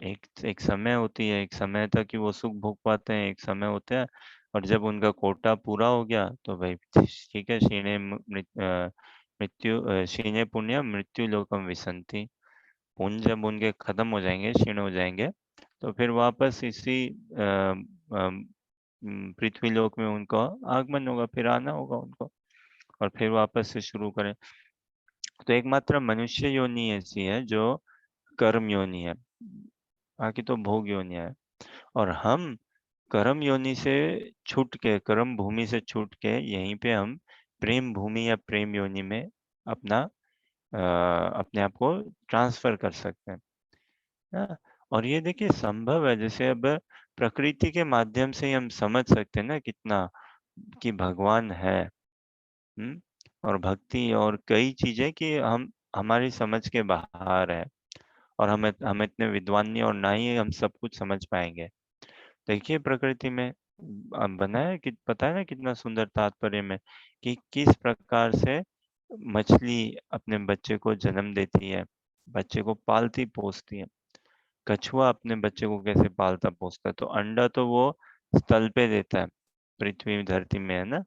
एक एक समय होती है, एक समय तक ही वो सुख भोग पाते हैं, एक समय होता है। और जब उनका कोटा पूरा हो गया तो भाई ठीक है, क्षीणे पुण्य मृत्यु लोकम विसंति। पुण्य जब उनके खत्म हो जाएंगे, क्षीण हो जाएंगे, तो फिर वापस इसी पृथ्वी लोक में उनका आगमन होगा, फिर आना होगा उनको, और फिर वापस से शुरू करें। तो एकमात्र मनुष्य योनि ऐसी है जो कर्म योनि है, बाकी तो भोग योनि है। और हम कर्म योनि से छूट के, कर्म भूमि से छूट के यहीं पे हम प्रेम भूमि या प्रेम योनि में अपना अपने आप को ट्रांसफर कर सकते हैं ना। और ये देखिए संभव है, जैसे अब प्रकृति के माध्यम से ही हम समझ सकते हैं ना कितना कि भगवान है। और भक्ति और कई चीजें कि हम हमारी समझ के बाहर है। और हम इतने विद्वान नहीं और ना ही हम सब कुछ समझ पाएंगे। देखिए प्रकृति में बना है कि पता है ना कितना सुंदर तात्पर्य में कि किस प्रकार से मछली अपने बच्चे को जन्म देती है, बच्चे को पालती पोसती है। कछुआ अपने बच्चे को कैसे पालता पोसता है, तो अंडा तो वो स्थल पे देता है, पृथ्वी धरती में, है ना?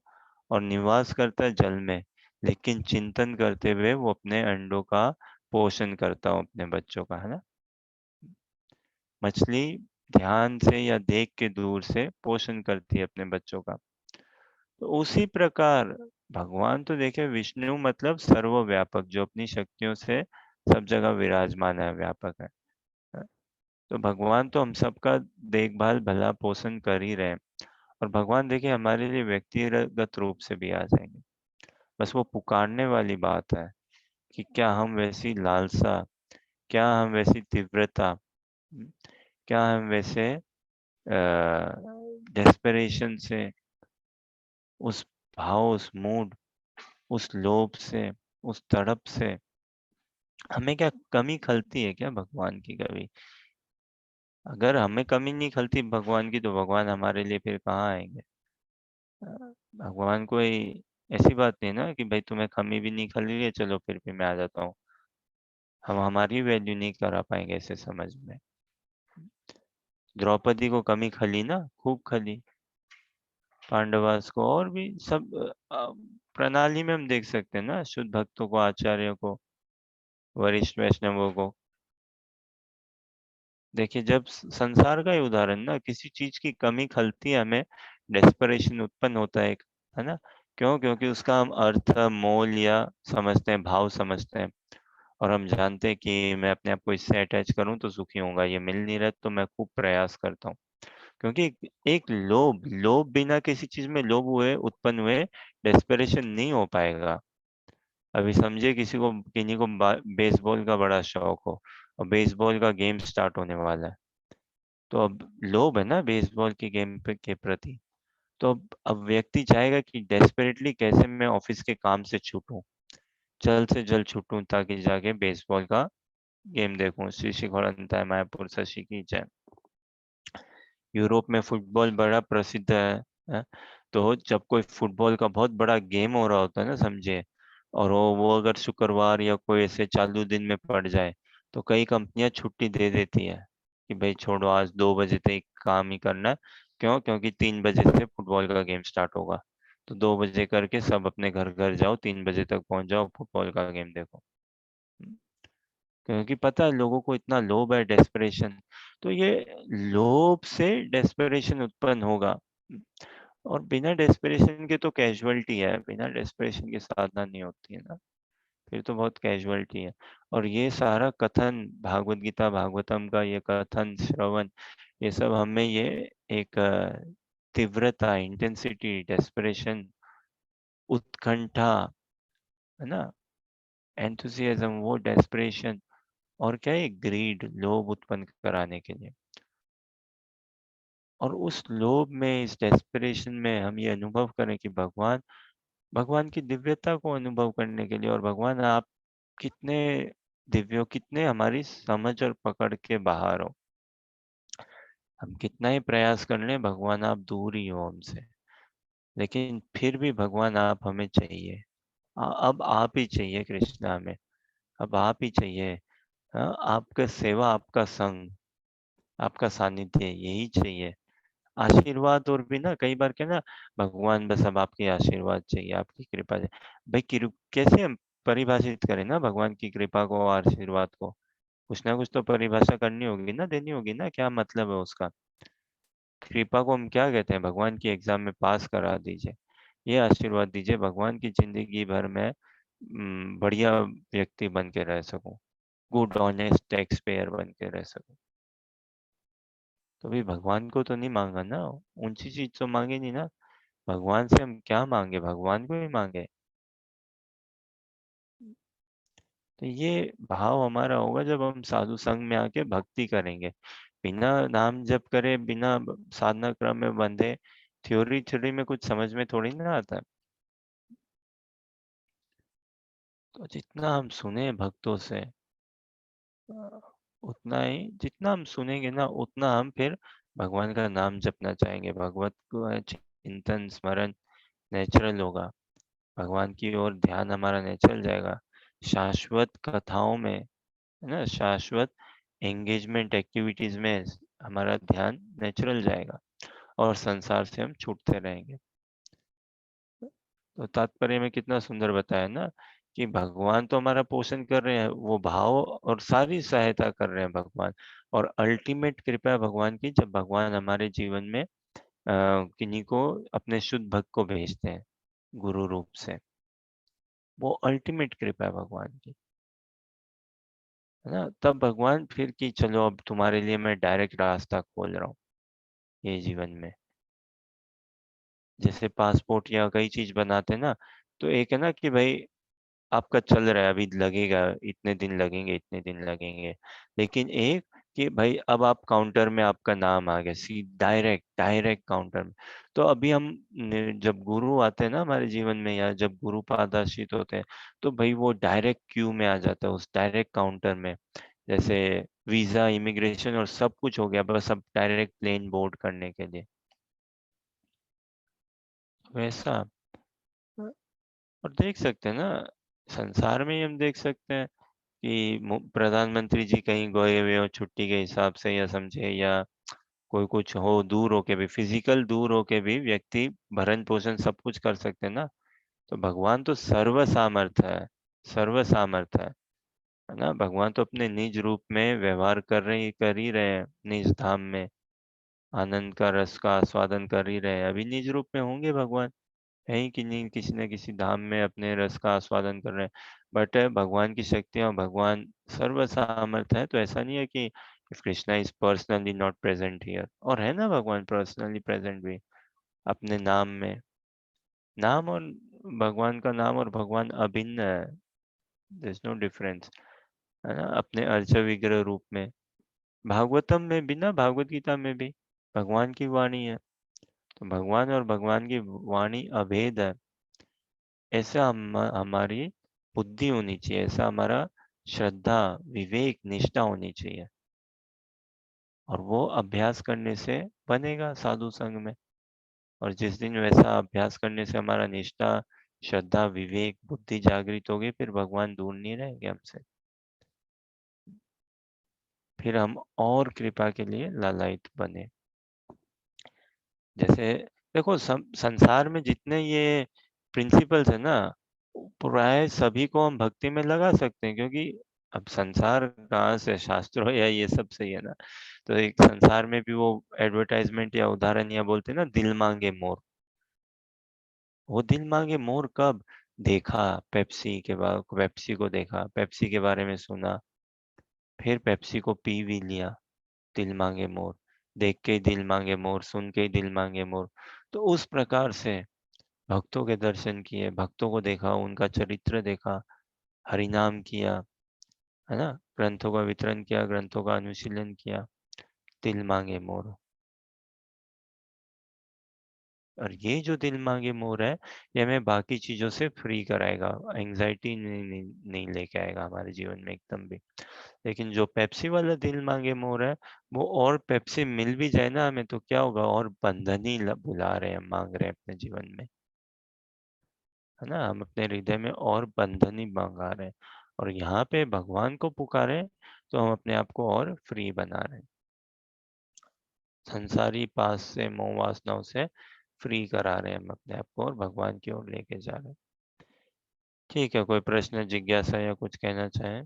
और निवास करता है जल में। लेकिन चिंतन करते हुए वो अपने अंडों का पोषण करता हूँ अपने बच्चों का, है ना? मछली ध्यान से या देख के दूर से पोषण करती है अपने बच्चों का। तो उसी प्रकार भगवान तो देखे, विष्णु मतलब सर्वव्यापक, जो अपनी शक्तियों से सब जगह विराजमान है, व्यापक है। तो भगवान तो हम सबका देखभाल भला पोषण कर ही रहे हैं। और भगवान देखिए हमारे लिए व्यक्तिगत रूप से भी आ जाएंगे। बस वो पुकारने वाली बात है कि क्या हम वैसी लालसा, क्या हम वैसी तीव्रता, क्या हम वैसे डेस्परेशन से, उस भाव, उस मूड, उस लोभ से, उस तड़प से हमें क्या कमी खलती है क्या भगवान की कभी? अगर हमें कमी नहीं खलती भगवान की, तो भगवान हमारे लिए फिर कहाँ आएंगे? भगवान कोई ऐसी बात नहीं ना कि भाई तुम्हें कमी भी नहीं खा ली है, चलो फिर भी मैं आ जाता हूँ। हम हमारी वैल्यू नहीं करा पाएंगे ऐसे समझ में। द्रौपदी को कमी खली ना, खूब खली, पांडवास को, और भी सब प्रणाली में हम देख सकते हैं ना, शुद्ध भक्तों को, आचार्यों को, वरिष्ठ वैष्णवों को। देखिए जब संसार का ही उदाहरण ना, किसी चीज की कमी खलती है, हमें डेस्परेशन उत्पन्न होता है है ना। क्यों? क्योंकि उसका हम अर्थ, मोल या समझते हैं, भाव समझते हैं, और हम जानते हैं कि मैं अपने आप को इससे अटैच करूं तो सुखी होऊंगा, ये मिल नहीं रहा तो मैं खूब प्रयास करता हूँ। क्योंकि एक लोभ, लोभ बिना किसी चीज में लोभ हुए, उत्पन्न हुए, डेस्परेशन नहीं हो पाएगा। अभी समझिए किसी को, किन्हीं को बेसबॉल का बड़ा शौक हो, और बेसबॉल का गेम स्टार्ट होने वाला है, तो अब लोभ है ना बेसबॉल की गेम के प्रति। तो अब व्यक्ति चाहेगा कि डेस्परेटली कैसे मैं ऑफिस के काम से छूटूं, जल्द से जल्द छूटूं, ताकि जाके बेसबॉल का गेम देखूं। श्री श्री घोड़ंताय मायापुर शशि की जय। यूरोप में फुटबॉल बड़ा प्रसिद्ध है। तो जब कोई फुटबॉल का बहुत बड़ा गेम हो रहा होता है ना, समझिए, और वो अगर शुक्रवार या कोई ऐसे चालू दिन में पड़ जाए, तो कई कंपनियां छुट्टी दे देती है कि भाई छोड़ो, आज 2 बजे तक काम ही करना है। क्यों? क्योंकि 3 बजे से फुटबॉल का गेम स्टार्ट होगा। तो 2 बजे करके सब अपने घर घर जाओ, 3 बजे तक पहुंच जाओ, फुटबॉल का गेम देखो। क्योंकि पता है लोगों को इतना लोभ है, डेस्परेशन। तो ये लोभ से डेस्परेशन उत्पन्न होगा, और बिना डेस्परेशन के तो कैजुअलिटी है, बिना डेस्परेशन के साधना नहीं होती है ना, फिर तो बहुत कैजुअलिटी है। और ये सारा कथन, भागवत गीता भागवतम का ये कथन श्रवण, ये सब हमें ये एक तीव्रता, इंटेंसिटी, डेस्परेशन, उत्कंठा, है ना, एंथुसियाज्म, वो डेस्परेशन, और क्या है, ग्रीड, लोभ उत्पन्न कराने के लिए। और उस लोभ में, इस डेस्परेशन में हम ये अनुभव करें कि भगवान, भगवान की दिव्यता को अनुभव करने के लिए, और भगवान आप कितने दिव्य हो, कितने हमारी समझ और पकड़ के बाहर हो। हम कितना ही प्रयास कर लें, भगवान आप दूर ही हो हमसे, लेकिन फिर भी भगवान आप हमें चाहिए। अब आप ही चाहिए कृष्णा हमें, अब आप ही चाहिए। हाँ, आपका सेवा, आपका संग, आपका सानिध्य, यही चाहिए। आशीर्वाद और भी ना, कई बार क्या ना, भगवान बस अब आपके आशीर्वाद चाहिए, आपकी कृपा चाहिए। भाई कैसे हम परिभाषित करें ना भगवान की कृपा को, आशीर्वाद को? कुछ ना कुछ तो परिभाषा करनी होगी ना, देनी होगी ना, क्या मतलब है उसका? कृपा को हम क्या कहते हैं? भगवान की एग्जाम में पास करा दीजिए, ये आशीर्वाद दीजिए, भगवान की जिंदगी भर में बढ़िया व्यक्ति बन के रह सकूं, गुड ऑनेस्ट टैक्स पेयर बन के रह सकूं। तो भी भगवान को तो नहीं मांगा ना, ऊंची चीज तो मांगे नहीं ना। भगवान से हम क्या मांगे? भगवान को ही मांगे। तो ये भाव हमारा होगा जब हम साधु संग में आके भक्ति करेंगे, बिना नाम जप करे, बिना साधना क्रम में बंधे, थ्योरी थ्योरी में कुछ समझ में थोड़ी ना आता है। तो जितना हम सुने भक्तों से, उतना ही, जितना हम सुनेंगे ना, उतना हम फिर भगवान का नाम जपना चाहेंगे, भगवत को चिंतन स्मरण नेचुरल होगा, भगवान की ओर ध्यान हमारा नेचुरल जाएगा। शाश्वत कथाओं में, है ना, शाश्वत एंगेजमेंट एक्टिविटीज में हमारा ध्यान नेचुरल जाएगा, और संसार से हम छूटते रहेंगे। तो तात्पर्य में कितना सुंदर बताया ना, कि भगवान तो हमारा पोषण कर रहे हैं, वो भाव और सारी सहायता कर रहे हैं भगवान। और अल्टीमेट कृपा भगवान की, जब भगवान हमारे जीवन में किन्हीं को, अपने शुद्ध भक्त को भेजते हैं गुरु रूप से, वो अल्टीमेट कृपा है भगवान की, है ना। तब भगवान फिर कि चलो अब तुम्हारे लिए मैं डायरेक्ट रास्ता खोल रहा हूँ ये जीवन में। जैसे पासपोर्ट या कई चीज बनाते हैं ना, तो एक है ना कि भाई आपका चल रहा है, अभी लगेगा, इतने दिन लगेंगे, इतने दिन लगेंगे। लेकिन एक कि भाई अब आप काउंटर में आपका नाम आ गया, सी डायरेक्ट डायरेक्ट काउंटर में। तो अभी हम जब गुरु आते हैं ना हमारे जीवन में, या जब गुरु पादाश्रित होते हैं, तो भाई वो डायरेक्ट क्यू में आ जाता है, उस डायरेक्ट काउंटर में। जैसे वीजा, इमिग्रेशन और सब कुछ हो गया, बस अब डायरेक्ट प्लेन बोर्ड करने के लिए, वैसा। और देख सकते हैं ना, संसार में ही हम देख सकते हैं कि प्रधानमंत्री जी कहीं गए हुए हो छुट्टी के हिसाब से, या समझे, या कोई कुछ हो, दूर होके भी, फिजिकल दूर होके भी व्यक्ति भरण पोषण सब कुछ कर सकते हैं ना। तो भगवान तो सर्व सामर्थ है, सर्व सामर्थ है ना। भगवान तो अपने निज रूप में व्यवहार कर ही रहे हैं, निज धाम में आनंद का रस का आस्वादन कर ही रहे हैं। अभी निज रूप में होंगे भगवान, है ही कि नहीं, किसी न किसी धाम में अपने रस का आस्वादन कर रहे हैं। बट भगवान की शक्तियां, भगवान सर्व सामर्थ है, तो ऐसा नहीं है कि Krishna is personally not present here, और है ना भगवान पर्सनली प्रेजेंट भी अपने नाम में। नाम और भगवान का नाम और भगवान अभिन्न है, देयर इज नो डिफरेंस, है ना, अपने अर्च विग्रह रूप में। भागवतम में भी ना, भागवत गीता में भी भगवान की वाणी है, तो भगवान और भगवान की वाणी अभेद है। ऐसा हमारी बुद्धि होनी चाहिए, ऐसा हमारा श्रद्धा विवेक निष्ठा होनी चाहिए, और वो अभ्यास करने से बनेगा साधु संग में। और जिस दिन वैसा अभ्यास करने से हमारा निष्ठा श्रद्धा विवेक बुद्धि जागृत होगी, फिर भगवान दूर नहीं रहेंगे हमसे, फिर हम और कृपा के लिए लालायित बने। जैसे देखो, संसार में जितने ये प्रिंसिपल्स है ना, प्राय सभी को हम भक्ति में लगा सकते हैं, क्योंकि अब संसार कहाँ से, शास्त्रों या ये सब से ही है ना। तो एक संसार में भी वो एडवर्टाइजमेंट या उदाहरण या बोलते हैं ना, दिल मांगे मोर। वो दिल मांगे मोर कब देखा? पेप्सी के बाद, पेप्सी को देखा, पेप्सी के बारे में सुना, फिर पेप्सी को पी भी लिया। दिल मांगे मोर, देख के ही दिल मांगे मोर, सुन के ही दिल मांगे मोर। तो उस प्रकार से भक्तों के दर्शन किए, भक्तों को देखा, उनका चरित्र देखा, हरिनाम किया, है ना, ग्रंथों का वितरण किया, ग्रंथों का अनुशीलन किया, दिल मांगे मोर। और ये जो दिल मांगे मोर है, ये हमें बाकी चीजों से फ्री कराएगा, एंजाइटी नहीं लेके आएगा हमारे जीवन में एकदम भी। लेकिन जो पेप्सी वाला दिल मांगे मोर है, वो, और पेप्सी मिल भी जाए ना हमें, तो क्या होगा, और बंधन ही बुला रहे हैं, मांग रहे हैं अपने जीवन में, है ना। हम अपने हृदय में और बंधन ही मंगा रहे हैं, और यहाँ पे भगवान को पुकारे तो हम अपने आप को और फ्री बना रहे हैं, संसारी पास से, मोह वासनाओं से फ्री करा रहे हैं हम अपने आप को, और भगवान की ओर लेके जा रहे हैं। ठीक है, कोई प्रश्न जिज्ञासा या कुछ कहना चाहें?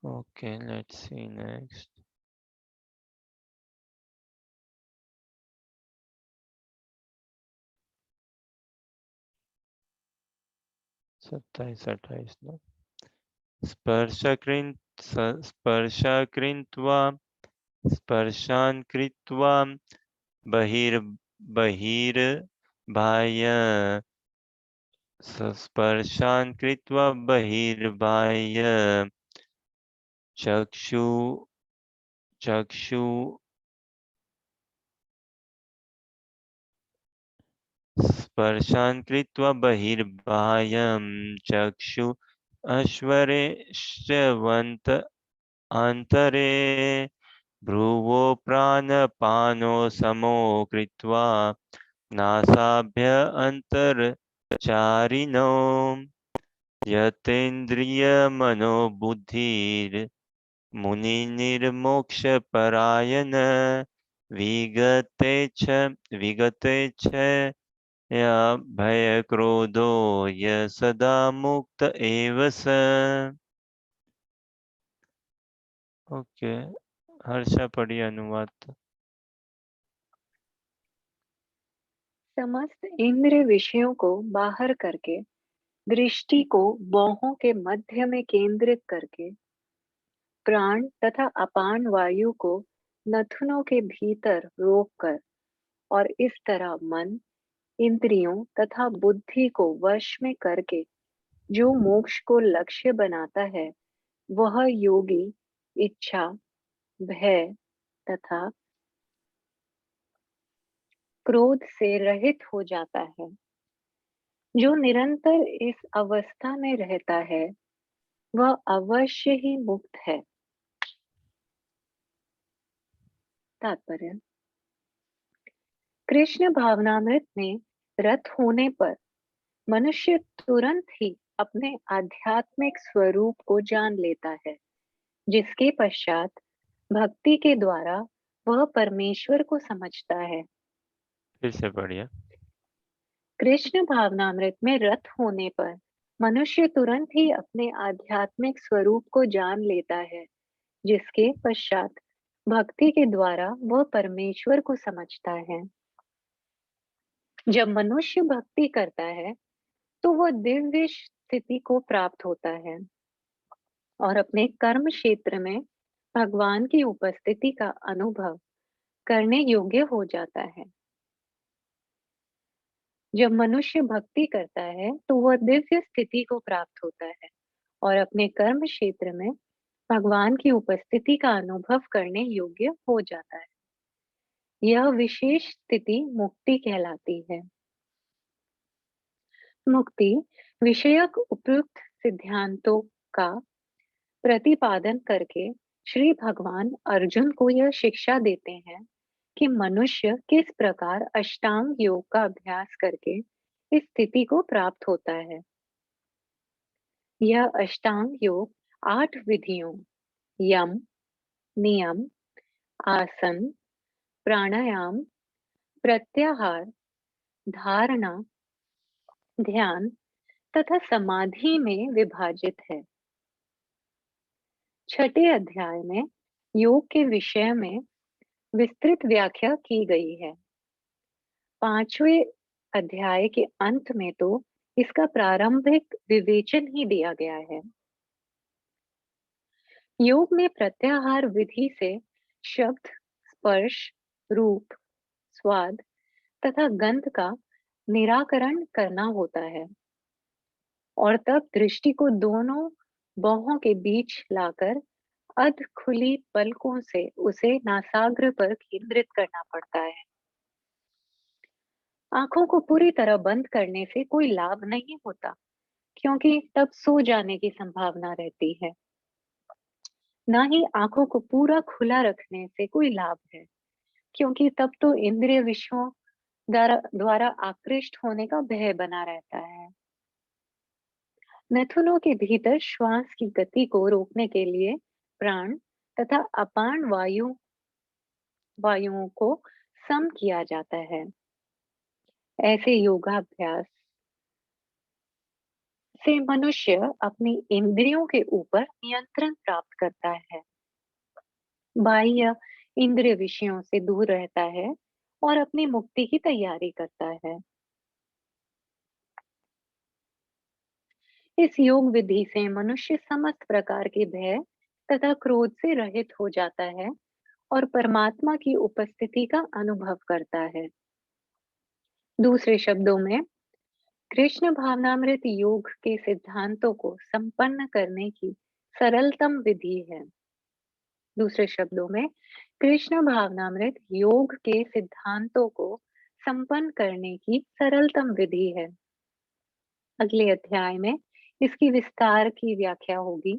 Okay, let's see next. 27-28 ना। स्पर्शकृत्वा स्पर्शान् कृत्वा बहिर्बाह्य स्पर्शान् कृत्वा बहिर्बाह्य चक्षु चक्षु स्पर्शान् कृत्वा बहिर्बाह्यं चक्षु अश्वरेष्यवन्त आन्तरे भ्रुवो प्राणपानो समो कृत्वा नासाभ्य अन्तरचारिणो यतेन्द्रियमनोबुद्धिर्मुनिर्मोक्षपरायण विगते च या भयक्रोधो य सदा मुक्त एव स। ओके, हर्षा पढ़िए अनुवाद। समस्त इंद्रिय विषयों को बाहर करके, दृष्टि को बाहों के मध्य में केंद्रित करके, प्राण तथा अपान वायु को नथुनों के भीतर रोककर, और इस तरह मन, इंद्रियों तथा बुद्धि को वश में करके जो मोक्ष को लक्ष्य बनाता है, वह योगी इच्छा, भय तथा क्रोध से रहित हो जाता है। जो निरंतर इस अवस्था में रहता है, वह अवश्य ही मुक्त है। तात्पर्य: कृष्ण भावनामृत में रत होने पर मनुष्य तुरंत ही अपने आध्यात्मिक स्वरूप को जान लेता है, जिसके पश्चात भक्ति के द्वारा वह परमेश्वर को समझता है। फिर से पढ़िए। कृष्ण भावनामृत में रत होने पर मनुष्य तुरंत ही अपने आध्यात्मिक स्वरूप को जान लेता है, जिसके पश्चात भक्ति के द्वारा वह परमेश्वर को समझता है। जब मनुष्य भक्ति करता है तो वह दिव्य स्थिति को प्राप्त होता है और अपने कर्म क्षेत्र में भगवान की उपस्थिति का अनुभव करने योग्य हो जाता है। जब मनुष्य भक्ति करता है तो वह दिव्य स्थिति को प्राप्त होता है और अपने कर्म क्षेत्र में भगवान की उपस्थिति का अनुभव करने योग्य हो जाता है। यह विशेष स्थिति मुक्ति कहलाती है। मुक्ति विषयक उपयुक्त सिद्धांतों का प्रतिपादन करके श्री भगवान अर्जुन को यह शिक्षा देते हैं कि मनुष्य किस प्रकार अष्टांग योग का अभ्यास करके इस स्थिति को प्राप्त होता है। यह अष्टांग योग 8 विधियों यम, नियम, आसन, प्राणायाम, प्रत्याहार, धारणा, ध्यान तथा समाधि में विभाजित है। छठे अध्याय में योग के विषय में विस्तृत व्याख्या की गई है। 5वें अध्याय के अंत में तो इसका प्रारंभिक विवेचन ही दिया गया है। योग में प्रत्याहार विधि से शब्द, स्पर्श, रूप, स्वाद तथा गंध का निराकरण करना होता है और तब दृष्टि को दोनों बाहों के बीच लाकर अध खुली पलकों से उसे नासाग्र पर केंद्रित करना पड़ता है। आंखों को पूरी तरह बंद करने से कोई लाभ नहीं होता, क्योंकि तब सो जाने की संभावना रहती है। ना ही आंखों को पूरा खुला रखने से कोई लाभ है, क्योंकि तब तो इंद्रिय विषयों द्वारा आकृष्ट होने का भय बना रहता है। नथुनों के भीतर श्वास की गति को रोकने के लिए प्राण तथा अपान वायुओं को सम किया जाता है। ऐसे योगाभ्यास से मनुष्य अपनी इंद्रियों के ऊपर नियंत्रण प्राप्त करता है, बाह्य इंद्रिय विषयों से दूर रहता है और अपनी मुक्ति की तैयारी करता है। इस योग विधि से मनुष्य समस्त प्रकार के भय तथा क्रोध से रहित हो जाता है और परमात्मा की उपस्थिति का अनुभव करता है। दूसरे शब्दों में कृष्ण भावनामृत योग के सिद्धांतों को संपन्न करने की सरलतम विधि है। दूसरे शब्दों में कृष्ण भावनामृत योग के सिद्धांतों को संपन्न करने की सरलतम विधि है। अगले अध्याय में इसकी विस्तार की व्याख्या होगी,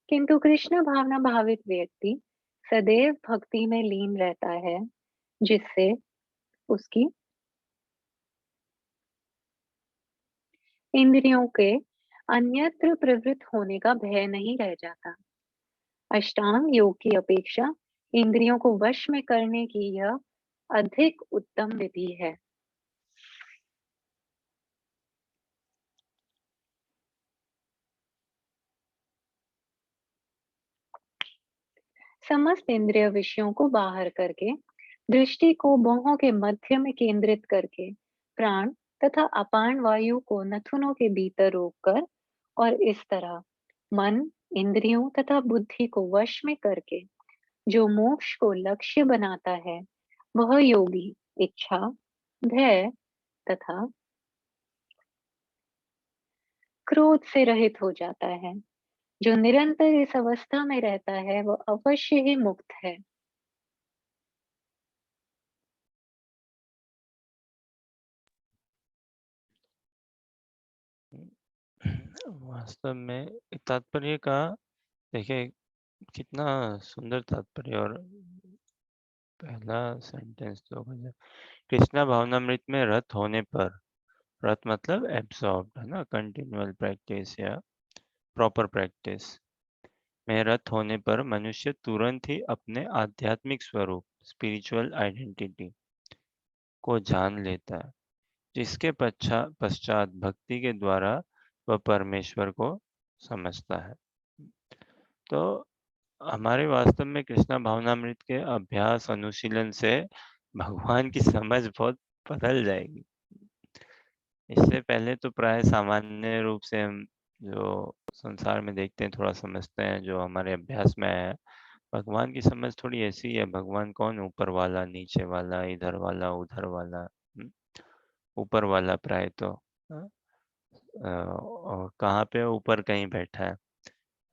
किंतु कृष्ण भावना भावित व्यक्ति सदैव भक्ति में लीन रहता है, जिससे उसकी इंद्रियों के अन्यत्र प्रवृत्त होने का भय नहीं रह जाता। अष्टांग योग की अपेक्षा इंद्रियों को वश में करने की यह अधिक उत्तम विधि है। समस्त इंद्रिय विषयों को बाहर करके दृष्टि को बाहों के मध्य में केंद्रित करके प्राण तथा अपान वायु को नथुनों के भीतर रोककर और इस तरह मन, इंद्रियों तथा बुद्धि को वश में करके जो मोक्ष को लक्ष्य बनाता है, वह योगी इच्छा, भय तथा क्रोध से रहित हो जाता है। जो निरंतर इस अवस्था में रहता है वह अवश्य ही मुक्त है। वास्तव में तात्पर्य का देखिए कितना सुंदर तात्पर्य। और पहला सेंटेंस तो कृष्णा भावनामृत में रत होने पर, रत मतलब एब्सॉर्ब्ड है ना, कंटिन्यूअल प्रैक्टिस या प्रॉपर प्रैक्टिस में रत होने पर मनुष्य तुरंत ही अपने आध्यात्मिक स्वरूप, स्पिरिचुअल आइडेंटिटी को जान लेता है, जिसके पश्चात भक्ति के द्वारा वह परमेश्वर को समझता है। तो हमारे वास्तव में कृष्णा भावनामृत के अभ्यास अनुशीलन से भगवान की समझ बहुत बदल जाएगी। इससे पहले तो प्राय सामान्य रूप से हम जो संसार में देखते हैं, थोड़ा समझते हैं, जो हमारे अभ्यास में है, भगवान की समझ थोड़ी ऐसी है। भगवान कौन? ऊपर वाला, नीचे वाला, इधर वाला, उधर वाला। ऊपर वाला प्राय तो हाँ? और कहाँ पे? ऊपर कहीं बैठा है,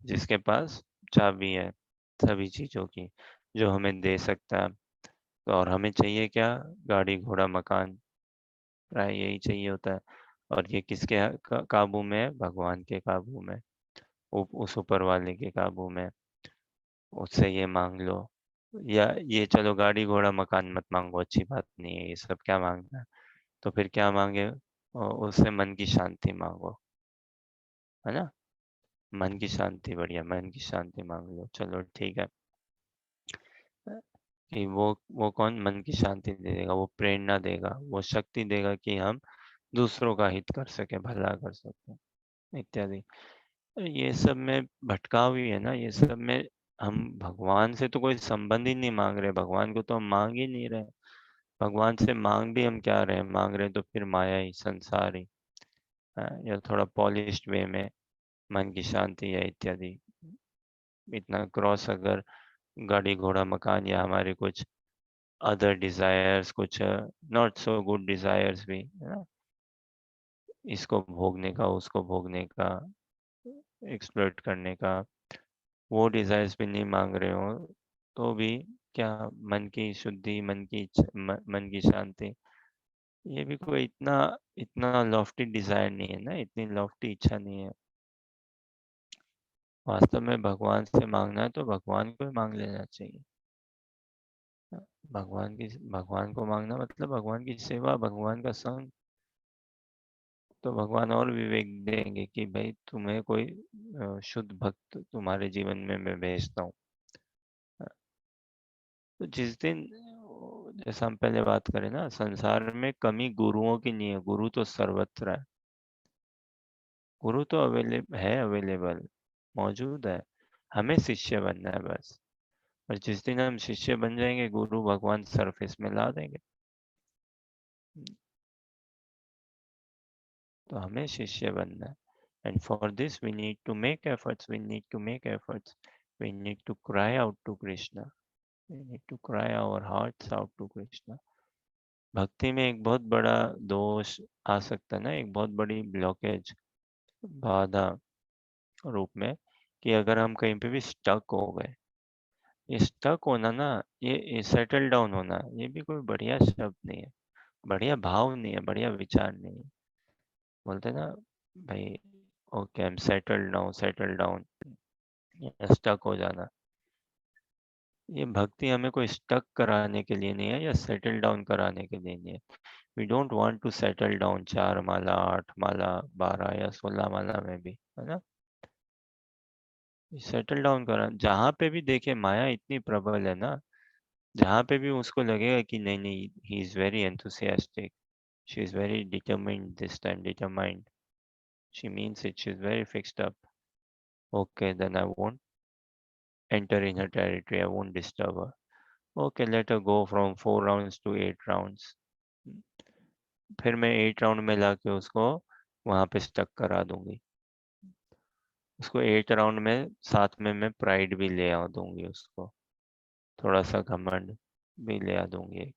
जिसके पास चाबी है सभी चीजों की, जो हमें दे सकता है। तो और हमें चाहिए क्या? गाड़ी, घोड़ा, मकान, प्राय यही चाहिए होता है। और ये किसके काबू में है? भगवान के काबू में, उस ऊपर वाले के काबू में। उससे ये मांग लो, या ये चलो गाड़ी, घोड़ा, मकान मत मांगो, अच्छी बात नहीं है, ये सब क्या मांगना है। तो फिर क्या मांगे? उससे मन की शांति मांगो, है ना। मन की शांति, बढ़िया, मन की शांति मांग लो, चलो ठीक है। कि वो कौन मन की शांति दे देगा? वो प्रेरणा देगा, वो शक्ति देगा कि हम दूसरों का हित कर सके, भला कर सके, इत्यादि। ये सब में भटकाव ही है ना, ये सब में हम भगवान से तो कोई संबंध ही नहीं मांग रहे, भगवान को तो हम मांग ही नहीं रहे। भगवान से मांग भी हम क्या रहे हैं? मांग रहे तो फिर माया ही, संसार ही, या थोड़ा पॉलिश्ड वे में मन की शांति या इत्यादि। इतना क्रॉस अगर गाड़ी, घोड़ा, मकान या हमारे कुछ अदर डिजायर्स, कुछ नॉट सो गुड डिजायर्स भी है ना, इसको भोगने का, उसको भोगने का, एक्सप्लोइट करने का, वो डिजायर्स भी नहीं मांग रहे हो, तो भी क्या? मन की शुद्धि, मन की शांति, ये भी कोई इतना इतना लॉफ्टी डिजायर नहीं है ना, इतनी लॉफ्टी इच्छा नहीं है। वास्तव में भगवान से मांगना है तो भगवान को ही मांग लेना चाहिए। भगवान को मांगना मतलब भगवान की सेवा, भगवान का संग। तो भगवान और विवेक देंगे कि भाई तुम्हें कोई शुद्ध भक्त तुम्हारे जीवन में मैं भेजता हूँ। तो जिस दिन, जैसा हम पहले बात करें ना, संसार में कमी गुरुओं की नहीं है, गुरु तो सर्वत्र है। गुरु तो अवेलेबल मौजूद है, हमें शिष्य बनना है बस। और जिस दिन हम शिष्य बन जाएंगे, गुरु भगवान सरफेस में ला देंगे। तो हमें शिष्य बनना है। And for this we need to make efforts, we need to cry out to Krishna, we need to cry our hearts out to Krishna. भक्ति में एक बहुत बड़ा दोष आ सकता है ना, एक बहुत बड़ी ब्लॉकेज, बाधा रूप में, कि अगर हम कहीं पे भी स्टक हो गए। ये स्टक होना ना, ये सेटल डाउन होना, ये भी कोई बढ़िया शब्द नहीं है, बढ़िया भाव नहीं है, बढ़िया विचार नहीं है। बोलते ना भाई, okay I am settle down, stuck हो जाना। ये भक्ति हमें कोई स्टक कराने के लिए नहीं है, या सेटल डाउन कराने के लिए नहीं है। We don't want to settle down 4 माला, 8 माला, 12 या 16 माला में भी, है ना। सेटल डाउन करा, जहाँ पे भी देखे माया इतनी प्रबल है ना, जहाँ पे भी उसको लगेगा कि नहीं नहीं, he is very enthusiastic, she is very determined this time, determined, she means it, she is very fixed up, okay then I won't enter in her territory, I won't disturb her. Okay, let her go from 4 rounds to 8 rounds. फिर मैं 8 round में लाके उसको वहां पे stuck करा दूंगी। उसको 8 राउंड में साथ में मैं प्राइड भी ले आ दूंगी, उसको थोड़ा सा घमंड भी ले आ दूंगी।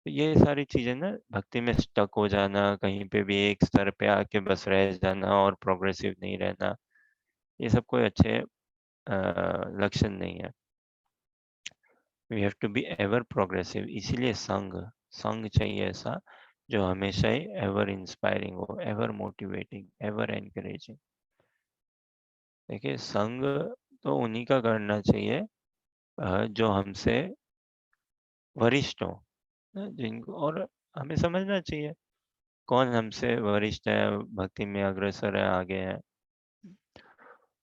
तो ये सारी चीजें ना, भक्ति में स्टक हो जाना, कहीं पे भी एक स्तर पे आके बस रह जाना और प्रोग्रेसिव नहीं रहना, ये सब कोई अच्छे लक्षण नहीं है। We have to be ever progressive. इसीलिए संग चाहिए ऐसा, जो हमेशा ही एवर इंस्पायरिंग हो, एवर मोटिवेटिंग, एवर एनकरेजिंग। देखिए, संग तो उन्हीं का करना चाहिए जो हमसे वरिष्ठ हो, जिनको, और हमें समझना चाहिए कौन हमसे वरिष्ठ है, भक्ति में अग्रसर है, आगे है।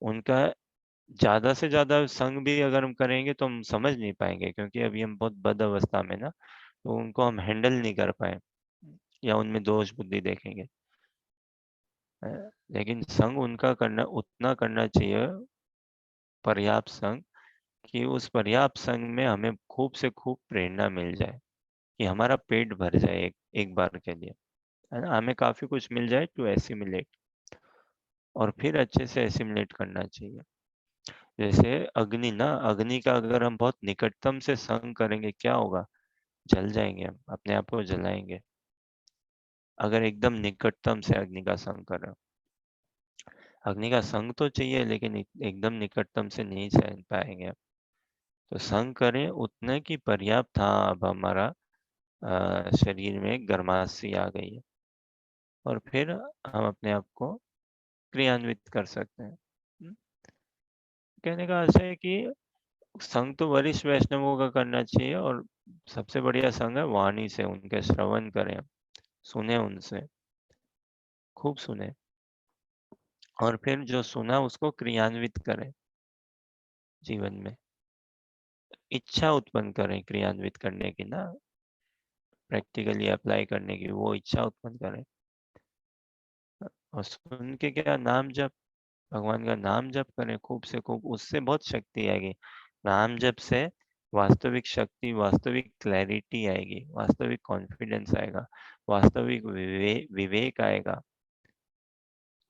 उनका ज्यादा से ज्यादा संग भी अगर हम करेंगे तो हम समझ नहीं पाएंगे, क्योंकि अभी हम बहुत बद अवस्था में ना, तो उनको हम हैंडल नहीं कर पाए या उनमें दोष बुद्धि देखेंगे। अ, लेकिन संग उनका करना, उतना करना चाहिए, पर्याप्त संग, कि उस पर्याप्त संग में हमें खूब से खूब प्रेरणा मिल जाए, कि हमारा पेट भर जाए एक बार के लिए, है ना, हमें काफी कुछ मिल जाए टू एसिमिलेट, और फिर अच्छे से एसिमिलेट करना चाहिए। जैसे अग्नि ना, अग्नि का अगर हम बहुत निकटतम से संग करेंगे क्या होगा, जल जाएंगे, हम अपने आप को जलाएंगे, अगर एकदम निकटतम से अग्नि का संग करें। अग्नि का संग तो चाहिए, लेकिन एकदम निकटतम से नहीं सह पाएंगे। तो संग करें उतने की पर्याप्त। हाँ, अब हमारा शरीर में गर्माशी आ गई है, और फिर हम अपने आप को क्रियान्वित कर सकते हैं। कहने का आशय है कि संग तो वरिष्ठ वैष्णवों का करना चाहिए, और सबसे बढ़िया संग है वाणी से, उनके श्रवण करें, सुने उनसे, खूब सुने, और फिर जो सुना उसको क्रियान्वित करें जीवन में, इच्छा उत्पन्न करें क्रियान्वित करने की ना, प्रैक्टिकली अप्लाई करने की वो इच्छा उत्पन्न करें। और सुन के क्या, नाम जप, भगवान का नाम जप करें खूब से खूब, उससे बहुत शक्ति आएगी। नाम जप से वास्तविक शक्ति, वास्तविक क्लैरिटी आएगी, वास्तविक कॉन्फिडेंस आएगा, वास्तविक विवेक आएगा,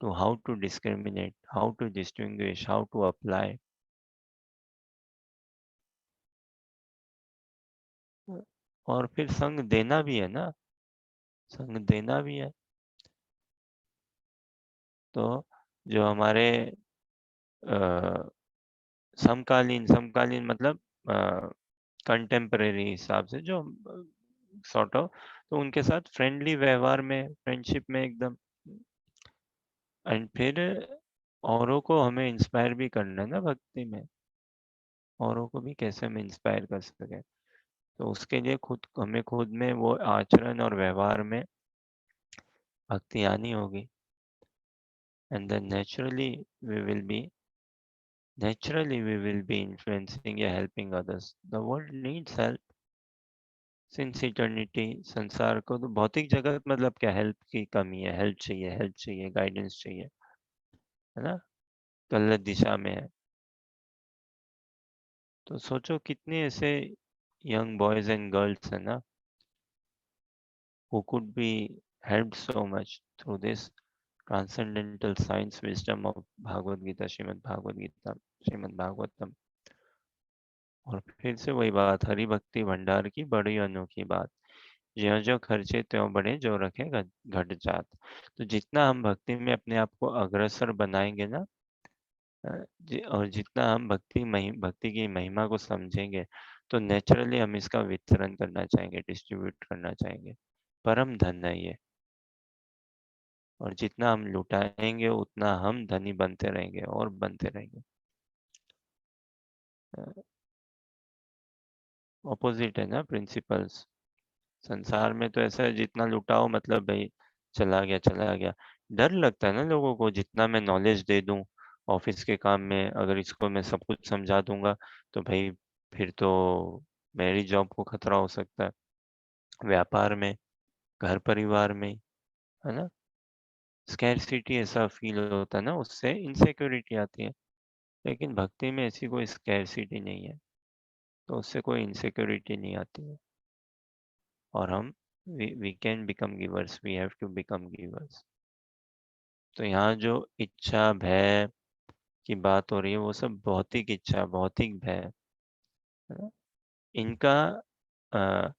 to how to discriminate, how to distinguish, how to apply. और फिर संग देना भी है ना, संग देना भी है। तो जो हमारे समकालीन, समकालीन मतलब कंटेम्परेरी हिसाब से जो सॉर्ट ऑफ, तो उनके साथ फ्रेंडली व्यवहार में, फ्रेंडशिप में एकदम, एंड फिर औरों को हमें इंस्पायर भी करना है ना भक्ति में, औरों को भी कैसे हमें इंस्पायर कर सके, तो उसके लिए खुद हमें खुद में वो आचरण और व्यवहार में भक्ति आनी होगी, and then naturally we will be influencing या helping others. The world needs help since eternity. संसार को तो भौतिक जगत मतलब क्या, हेल्प की कमी है, हेल्प चाहिए, हेल्प चाहिए, गाइडेंस चाहिए, है ना, गलत दिशा में है। तो सोचो कितने ऐसे यंग बॉयज एंड गर्ल्स है ना, who could be helped so much through this transcendental science wisdom of Bhagavat Gita, Shrimad Bhagavad Gita, Shrimad Bhagavatam. और फिर से वही बात, हरि भक्ति भंडार की बड़ी अनोखी बात, ज्यों ज्यों खर्चे त्यों बढ़े, जो रखे घट जात। तो जितना हम भक्ति में अपने आप को अग्रसर बनाएंगे ना, और जितना हम भक्ति की महिमा को समझेंगे, तो नेचुरली हम इसका वितरण करना चाहेंगे, डिस्ट्रीब्यूट करना चाहेंगे। परम धन है ये, और जितना हम लुटाएंगे उतना हम धनी बनते रहेंगे और बनते रहेंगे। ऑपोजिट है ना प्रिंसिपल्स। संसार में तो ऐसा है, जितना लुटाओ मतलब भाई चला गया, चला गया। डर लगता है ना लोगों को, जितना मैं नॉलेज दे दूं ऑफिस के काम में, अगर इसको मैं सब कुछ समझा दूंगा तो भाई फिर तो मेरी जॉब को खतरा हो सकता है, व्यापार में, घर परिवार में, है ना। स्कैरसिटी ऐसा फील होता है ना, उससे इनसिक्योरिटी आती है। लेकिन भक्ति में ऐसी कोई स्कैरसिटी नहीं है, तो उससे कोई इनसिक्योरिटी नहीं आती है, और हम we can become givers, we have to become givers. तो यहाँ जो इच्छा भय की बात हो रही है, वो सब भौतिक इच्छा, भौतिक भय, है ना? इनका अ,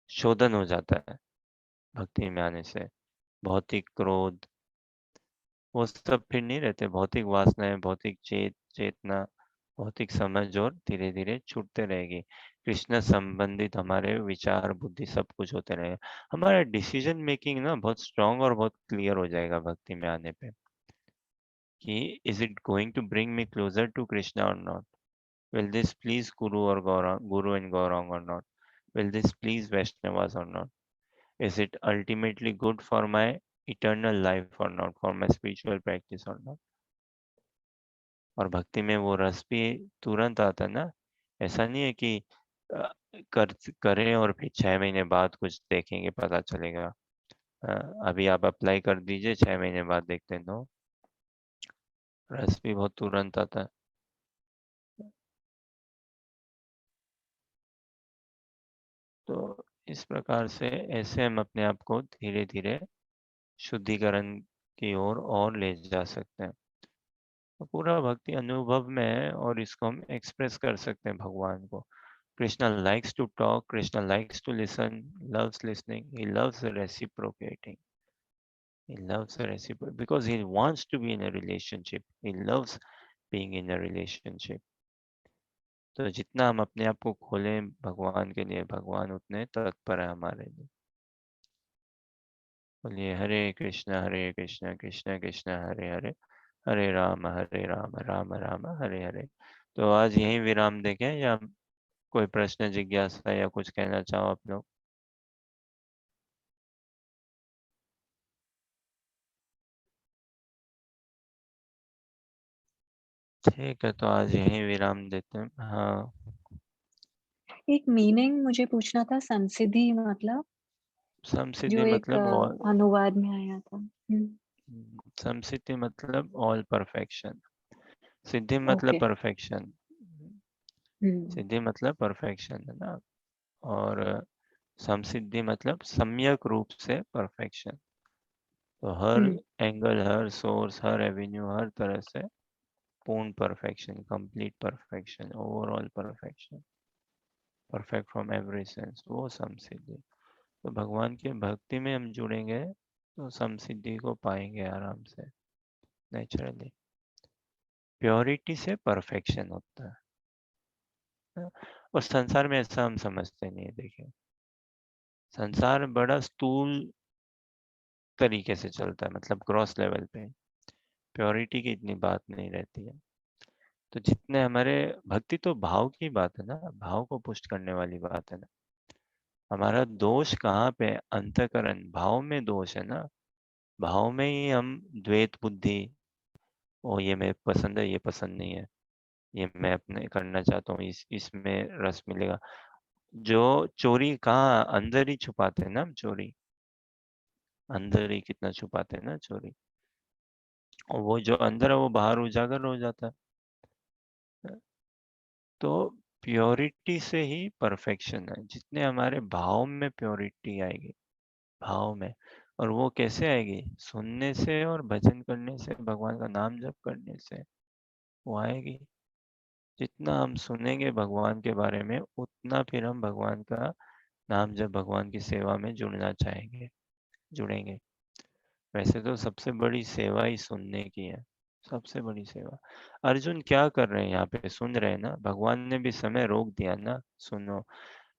शोधन हो जाता है भक्ति में आने से। भौतिक क्रोध वो सब फिर नहीं रहते, भौतिक वासनाएं, भौतिक चेतना, भौतिक समझ, और धीरे धीरे छूटते रहेगी। कृष्ण संबंधित हमारे विचार बुद्धि सब कुछ होते रहेगा। हमारा डिसीजन मेकिंग ना बहुत स्ट्रांग और बहुत क्लियर हो जाएगा भक्ति में आने पे, कि is it going to bring me closer to Krishna और नॉट, विल दिस प्लीज गुरु और गौरांग, गुरु एंड गौरांग और not. Will this please Vaishnavas or not? Is it ultimately good for my eternal life or not, for my spiritual practice or not? और भक्ति में वो रस भी तुरंत आता है ना, ऐसा नहीं है कि अ, करें और फिर 6 महीने बाद कुछ देखेंगे, पता चलेगा। अभी आप अप्लाई कर दीजिए, 6 महीने बाद देखते हैं, नो, रस भी बहुत तुरंत आता है। तो इस प्रकार से ऐसे हम अपने आप को धीरे धीरे शुद्धिकरण की ओर और ले जा सकते हैं। तो पूरा भक्ति अनुभव में है और इसको हम एक्सप्रेस कर सकते हैं भगवान को। Krishna likes to talk, Krishna likes to listen, loves listening, he loves reciprocating, he loves because he wants to be in a relationship, he loves being in a relationship। तो जितना हम अपने आप को खोलें भगवान के लिए, भगवान उतने तत्पर है हमारे लिए। बोलिए हरे कृष्णा कृष्णा कृष्णा हरे हरे, हरे राम राम राम हरे हरे। तो आज यही विराम देखें या कोई प्रश्न जिज्ञासा या कुछ कहना चाहो आप लोग? ठीक है, तो आज यही विराम देते हैं। हाँ, एक मीनिंग मुझे पूछना था, संसिद्धि मतलब, समसिद्धि जो एक मतलब ऑल, अनुवाद में आया था। समसिद्धि मतलब ऑल परफेक्शन, सिद्धि मतलब ओके। परफेक्शन, सिद्धि मतलब परफेक्शन है ना। और समसिद्धि मतलब सम्यक रूप से परफेक्शन। तो हर एंगल, हर सोर्स, हर एवेन्यू, हर तरह से पूर्ण perfection, complete perfection, overall perfection, perfect from every sense, वो समसिद्धि। तो भगवान के भक्ति में हम जुड़ेंगे तो समसिद्धि को पाएंगे आराम से, नेचुरली। प्योरिटी से परफेक्शन होता है। और संसार में ऐसा हम समझते नहीं है। देखिए, संसार बड़ा स्थूल तरीके से चलता है, मतलब ग्रॉस लेवल पे प्योरिटी की इतनी बात नहीं रहती है। तो जितने हमारे भक्ति तो भाव की बात है ना, भाव को पुष्ट करने वाली बात है ना। हमारा दोष कहाँ पे? अंतःकरण, भाव में दोष है ना। भाव में ही हम द्वैत बुद्धि, ओ ये मैं पसंद है, ये पसंद नहीं है, ये मैं अपने करना चाहता हूँ, इसमें रस मिलेगा। जो चोरी कहाँ अंदर ही छुपाते हैं ना हम, चोरी अंदर ही कितना छुपाते हैं ना चोरी, और वो जो अंदर है वो बाहर उजागर हो जाता है। तो प्योरिटी से ही परफेक्शन है। जितने हमारे भाव में प्योरिटी आएगी, भाव में, और वो कैसे आएगी? सुनने से और भजन करने से, भगवान का नाम जप करने से वो आएगी। जितना हम सुनेंगे भगवान के बारे में, उतना फिर हम भगवान का नाम जप, भगवान की सेवा में जुड़ना चाहेंगे, जुड़ेंगे। वैसे तो सबसे बड़ी सेवा ही सुनने की है, सबसे बड़ी सेवा। अर्जुन क्या कर रहे हैं यहाँ पे? सुन रहे हैं ना। भगवान ने भी समय रोक दिया ना, सुनो।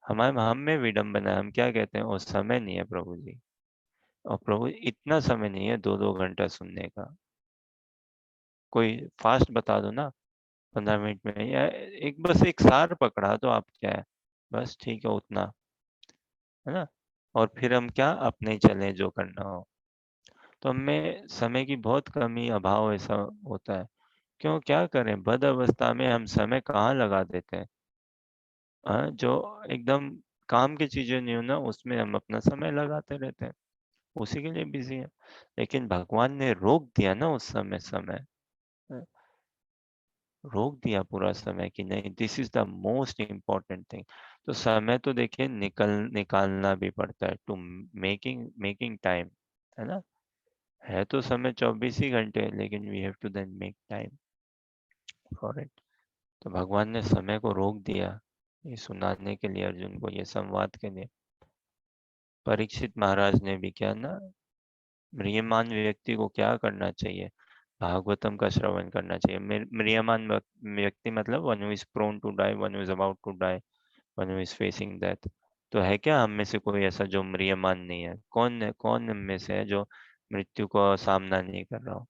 हमारे हम में विडम्बना है, हम क्या कहते हैं? वो समय नहीं है प्रभु जी, और प्रभु इतना समय नहीं है 2-2 घंटा सुनने का। कोई फास्ट बता दो ना, 15 मिनट में, या एक बस एक सार पकड़ा तो आप क्या है, बस ठीक है उतना, है ना। और फिर हम क्या अपने चले जो करना हो। तो हमें समय की बहुत कमी, अभाव ऐसा होता है। क्यों, क्या करें? बद अवस्था में हम समय कहाँ लगा देते हैं? हाँ, जो एकदम काम की चीजें नहीं हो ना, उसमें हम अपना समय लगाते रहते हैं, उसी के लिए बिजी है। लेकिन भगवान ने रोक दिया ना उस समय, समय रोक दिया पूरा समय कि नहीं, this is the most important thing. तो समय तो देखिए निकालना भी पड़ता है, टू मेकिंग मेकिंग टाइम, है ना। है तो समय 24 ही घंटे, लेकिन we have to then make time for it. तो भगवान ने समय को रोक दिया ये सुनाने के लिए, अर्जुन को ये संवाद के लिए। परीक्षित महाराज ने भी क्या ना, म्रियमान व्यक्ति को क्या करना चाहिए? भागवतम का श्रवण करना चाहिए। म्रियमान व्यक्ति मतलब one who is prone to die, one who is about to die, one who is facing death. तो है क्या हम में से कोई ऐसा जो म्रियमान नहीं है? कौन हम में से है जो मृत्यु को सामना नहीं कर रहा हो?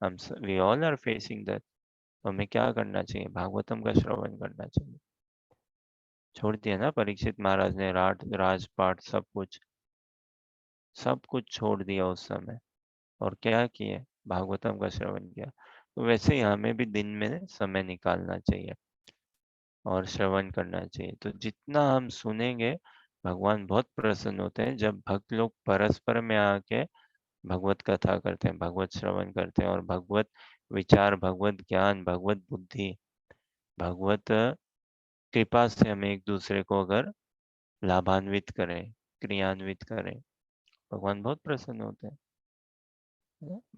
हम we all are facing death. तो हमें क्या करना चाहिए? भागवतम का श्रवण करना चाहिए। छोड़ दिया ना परीक्षित महाराज ने, राजपाट सब कुछ छोड़ दिया उस समय, और क्या किए, भागवतम का श्रवण किया। तो वैसे ही हमें भी दिन में समय निकालना चाहिए और श्रवण करना चाहिए। तो जितना हम सुनेंगे भगवान बहुत प्रसन्न होते हैं जब भक्त लोग परस्पर में आके भगवत कथा करते हैं, भगवत श्रवण करते हैं, और भगवत विचार, भगवत ज्ञान, भगवत बुद्धि, भगवत कृपा से हम एक दूसरे को अगर लाभान्वित करें, क्रियान्वित करें, भगवान बहुत प्रसन्न होते हैं।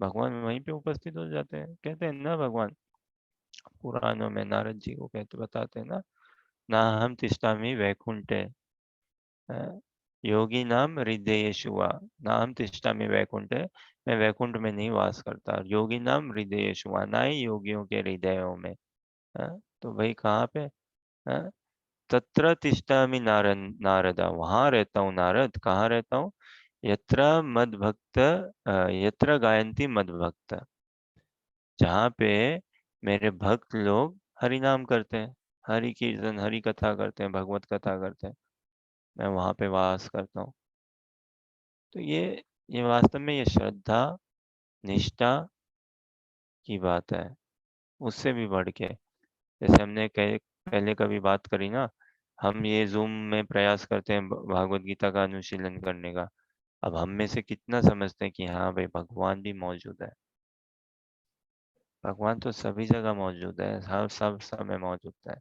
भगवान वहीं पे उपस्थित हो जाते हैं। कहते हैं ना भगवान पुराणों में, नारद जी को कहते बताते हैं ना हम तिष्ठामि वैकुंठे योगी नाम हृदयेषु वा, ना हम तिष्ठामि वैकुंठे, मैं वैकुंठ में नहीं वास करता, योगी नाम हृदयेषु वा, ना ही योगियों के हृदयों में। तो भाई कहाँ पे, तत्र तिष्ठामि नारदा, वहां रहता हूँ नारद। कहाँ रहता हूँ, यत्र मद्भक्त यत्र गायन्ति मद्भक्त, जहाँ पे मेरे भक्त लोग हरि नाम करते हैं, हरि कीर्तन, हरि कथा करते हैं, भगवत कथा करते हैं, मैं वहाँ पे वास करता हूँ। तो ये वास्तव में ये श्रद्धा निष्ठा की बात है, उससे भी बढ़ के, जैसे हमने पहले कभी बात करी ना, हम ये जूम में प्रयास करते हैं भागवत गीता का अनुशीलन करने का। अब हम में से कितना समझते हैं कि हाँ भाई भगवान भी मौजूद है। भगवान तो सभी जगह मौजूद है, हर सब समय मौजूद है।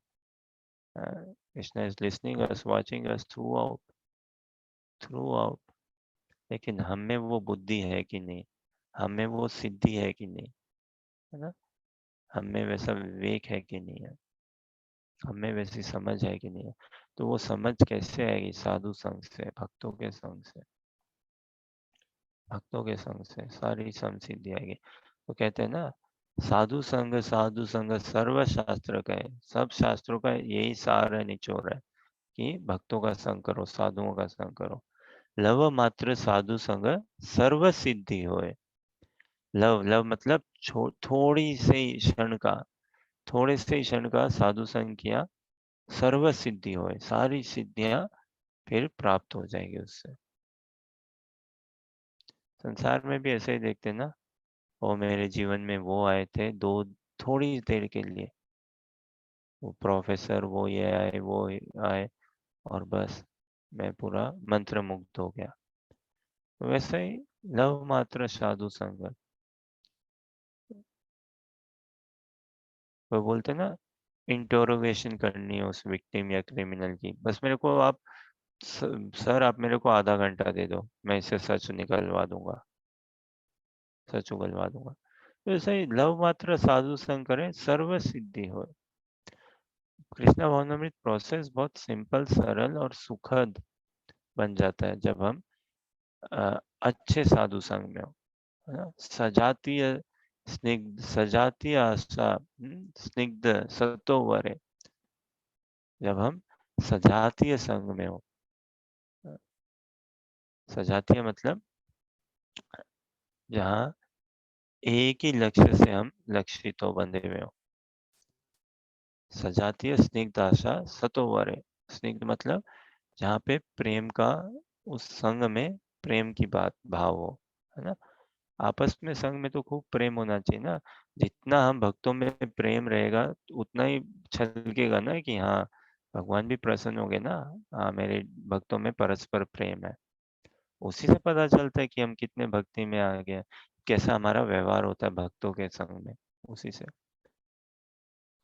Krishna is listening us, watching us through out. लेकिन हमें वो बुद्धि है कि नहीं, हमें वो सिद्धि है कि नहीं, है ना, हमें वैसा विवेक है कि नहीं है, हमें वैसी समझ है कि नहीं है। तो वो समझ कैसे आएगी, साधु संग से, भक्तों के संग से, भक्तों के संग से सारी समसिद्धि आएगी। तो कहते हैं ना साधु संग सर्व शास्त्र का है, सब शास्त्रों का यही सार है, निचोड़ है कि भक्तों का संग करो, साधुओं का संग करो। लव मात्र साधु संग सर्व सिद्धि होए। लव लव मतलब थोड़ी से ही क्षण का, थोड़े से ही क्षण का साधु संग किया, सर्व सिद्धि होए, सारी सिद्धियां फिर प्राप्त हो जाएगी उससे। संसार में भी ऐसे ही देखते ना, वो मेरे जीवन में वो आए थे दो, थोड़ी देर के लिए, वो प्रोफेसर, वो ये आए, वो आए, और बस मैं पूरा मंत्र मुग्ध हो गया। तो वैसे ही लव मात्र साधु संग, वो बोलते ना इंटरोगेशन करनी है उस विक्टिम या क्रिमिनल की, बस मेरे को आप सर आप मेरे को आधा घंटा दे दो, मैं इसे सच निकलवा दूंगा, सच उगलवा दूंगा। तो ऐसा ही लव मात्र साधु संग करें, सर्व सिद्धि हो। कृष्णा भावनामृत प्रोसेस बहुत सिंपल, सरल और सुखद बन जाता है जब हम अच्छे साधु संग में हो, है ना। सजातीय स्निग्ध, सजातीय आशा, स्निग्ध सतोवरे, जब हम सजातीय संग में हो। सजातीय मतलब जहाँ एक ही लक्ष्य से हम लक्षित हो, बंधे हुए हो। सजातीय स्निग्ध आशा सतोवरे, स्निग्ध मतलब जहाँ पे प्रेम का, उस संग में प्रेम की बात भाव हो, है ना। आपस में संग में तो खूब प्रेम होना चाहिए ना, जितना हम भक्तों में प्रेम रहेगा उतना ही छलकेगा ना कि हाँ भगवान भी प्रसन्न हो गए ना, हाँ मेरे भक्तों में परस्पर प्रेम है। उसी से पता चलता है कि हम कितने भक्ति में आ गए, कैसा हमारा व्यवहार होता है भक्तों के संग में, उसी से।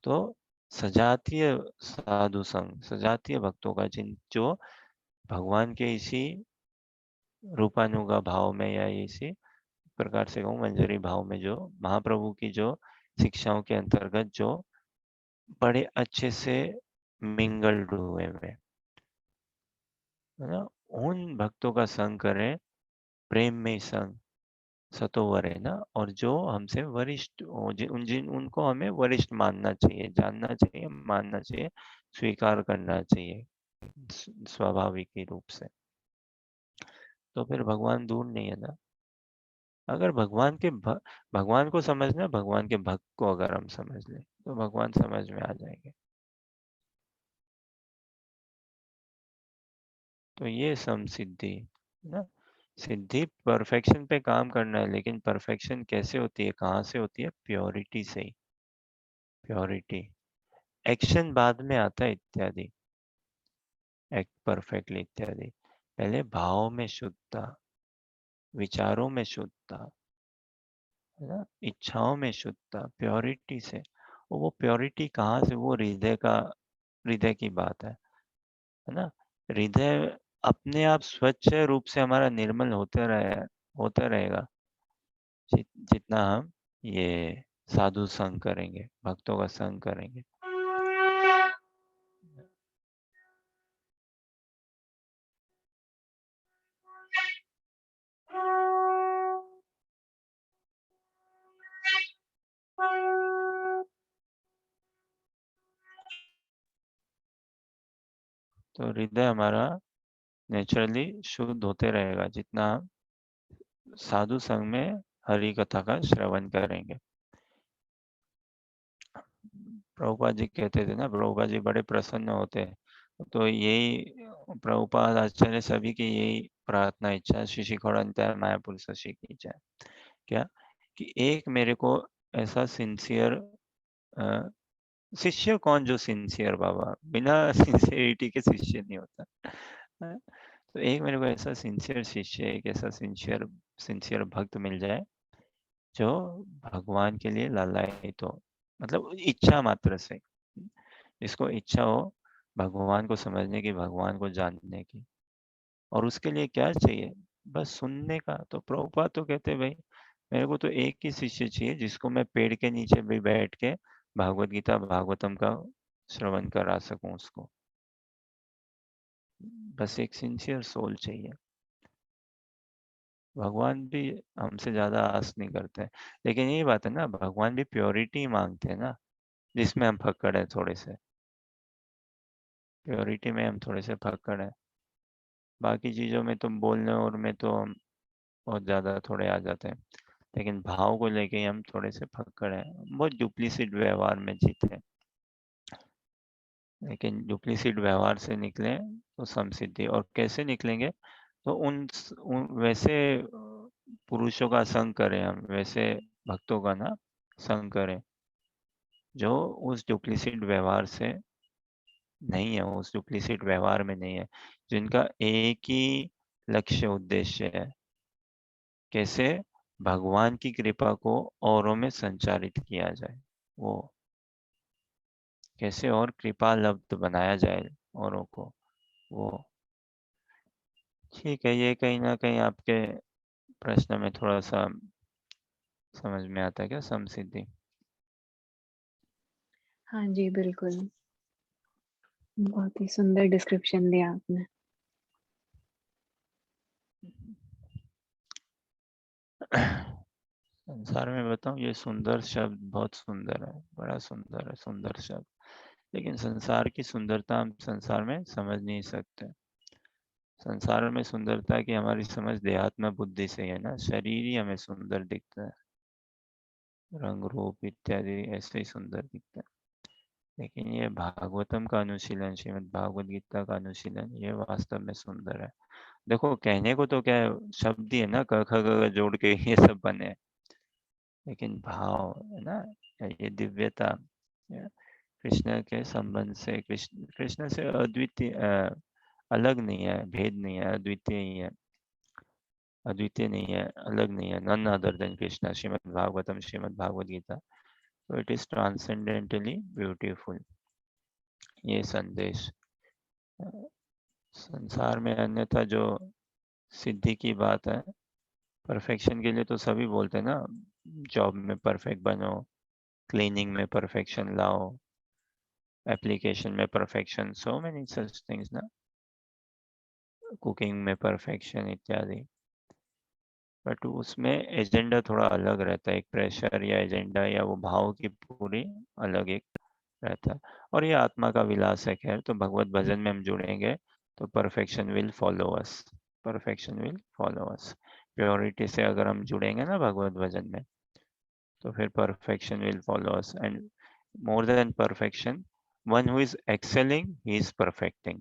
तो सजातीय साधु संग, सजातीय भक्तों का जो भगवान के इसी रूपानुगा भाव में, या इसी प्रकार से कहूँ मंजरी भाव में, जो महाप्रभु की जो शिक्षाओं के अंतर्गत जो बड़े अच्छे से मिंगल्ड हुए हैं, है ना, उन भक्तों का संग करें, प्रेम में संग, सतोवर है ना, और जो हमसे वरिष्ठ उनको हमें वरिष्ठ मानना चाहिए, जानना चाहिए, मानना चाहिए, स्वीकार करना चाहिए स्वाभाविक ही रूप से। तो फिर भगवान दूर नहीं है ना। अगर भगवान को समझना, भगवान के भक्त को अगर हम समझ लें तो भगवान समझ में आ जाएंगे। तो ये समसिद्धि ना। सिद्धि परफेक्शन पे काम करना है, लेकिन परफेक्शन कैसे होती है, कहाँ से होती है? प्योरिटी से ही। प्योरिटी, एक्शन बाद में आता है इत्यादि, एक्ट परफेक्टली इत्यादि। पहले भाव में शुद्धता, विचारों में शुद्धता, है ना, इच्छाओं में शुद्धता, प्योरिटी से। और वो प्योरिटी कहाँ से? वो हृदय की बात है ना। हृदय अपने आप स्वच्छ रूप से हमारा निर्मल होता रहेगा जितना हम ये साधु संग करेंगे, भक्तों का संग करेंगे। तो हृदय हमारा नेचुरली शुद्ध होते रहेगा जितना हम साधु संग में हरि कथा का श्रवण करेंगे। प्रभुपाद जी कहते थे ना, प्रभुपाद जी बड़े प्रसन्न होते, तो यही प्रभुपाद आचार्य सभी की यही प्रार्थना इच्छा, श्री शिखोड़ंतर मायापुर शशि की इच्छा, क्या कि एक मेरे को ऐसा सिंसियर शिष्य कौन जो सिंसियर, बाबा बिना सिंसियरिटी के शिष्य नहीं होता। तो एक मेरे को ऐसा सिंसियर शिष्य, एक ऐसा सिंसियर भक्त मिल जाए जो भगवान के लिए लालायित हो, मतलब इच्छा मात्र से, जिसको इच्छा हो भगवान को समझने की, भगवान को जानने की। और उसके लिए क्या चाहिए? बस सुनने का। तो प्रभुपाद तो कहते भाई मेरे को तो एक ही शिष्य चाहिए जिसको मैं पेड़ के नीचे भी बैठ के भागवत गीता भागवतम का श्रवण करा सकूं उसको। बस एक सिंसियर सोल चाहिए। भगवान भी हमसे ज्यादा आस नहीं करते, लेकिन यही बात है ना, भगवान भी प्योरिटी मांगते हैं ना, जिसमें हम फक्कड़ है थोड़े से। प्योरिटी में हम थोड़े से फक्कड़ है, बाकी चीजों में तो बोलने और में तो हम बहुत ज्यादा थोड़े आ जाते हैं, लेकिन भाव को लेके ही हम थोड़े से फक्कड़ हैं, बहुत डुप्लीसिट व्यवहार में जीते हैं। लेकिन डुप्लीसिट व्यवहार से निकले तो समसिद्धि। और कैसे निकलेंगे? तो उन वैसे पुरुषों का संग करें हम, वैसे भक्तों का ना संग करें जो उस डुप्लीसिट व्यवहार से नहीं है, उस डुप्लीसिट व्यवहार में नहीं है, जिनका एक ही लक्ष्य उद्देश्य है, कैसे भगवान की कृपा को औरों में संचारित किया जाए, वो कैसे और कृपा लब्ध बनाया जाए औरों को, वो। ठीक है, ये कहीं ना कहीं आपके प्रश्न में थोड़ा सा समझ में आता है क्या, समसिद्धि? हाँ जी, बिल्कुल। बहुत ही सुंदर डिस्क्रिप्शन दिया आपने। संसार में बताऊं, ये सुंदर शब्द बहुत सुंदर है, बड़ा सुंदर है, सुंदर शब्द। लेकिन संसार की सुंदरता हम संसार में समझ नहीं सकते। संसार में सुंदरता की हमारी समझ देहात्म बुद्धि से है ना, शरीर ही हमें सुंदर दिखता है, रंग रूप इत्यादि ऐसे ही सुंदर दिखता है। लेकिन ये भागवतम का अनुशीलन, श्रीमद् भागवत गीता का अनुशीलन, ये वास्तव में सुंदर है। देखो कहने को तो क्या है, शब्द ही है ना, क ख ग घ जोड़ के ये सब बने, लेकिन भाव है ना, ये दिव्यता, कृष्ण के संबंध से, कृष्ण कृष्ण से अद्वितीय, अलग नहीं है, भेद नहीं है, अद्वितीय ही है, अद्वितीय नहीं है, अलग नहीं है, none other than Krishna, Shrimad Bhagavatam, Shrimad Bhagavad Gita. तो इट इज ट्रांसेंडेंटली ब्यूटीफुल, ये संदेश। संसार में अन्यथा जो सिद्धि की बात है, परफेक्शन के लिए तो सभी बोलते हैं ना, जॉब में परफेक्ट बनो, क्लीनिंग में परफेक्शन लाओ, एप्लीकेशन में perfection, so many such things ना, कुकिंग में परफेक्शन इत्यादि। बट उसमें एजेंडा थोड़ा अलग रहता है, एक प्रेशर या एजेंडा या वो भाव की पूरी अलग एक रहता है। और ये आत्मा का विलास है। खैर, तो भगवत भजन में हम जुड़ेंगे तो perfection will follow us, perfection will follow us. Purity से अगर हम जुड़ेंगे ना भगवत भजन में, तो फिर perfection will follow us, and more than perfection, one who is excelling, he is perfecting.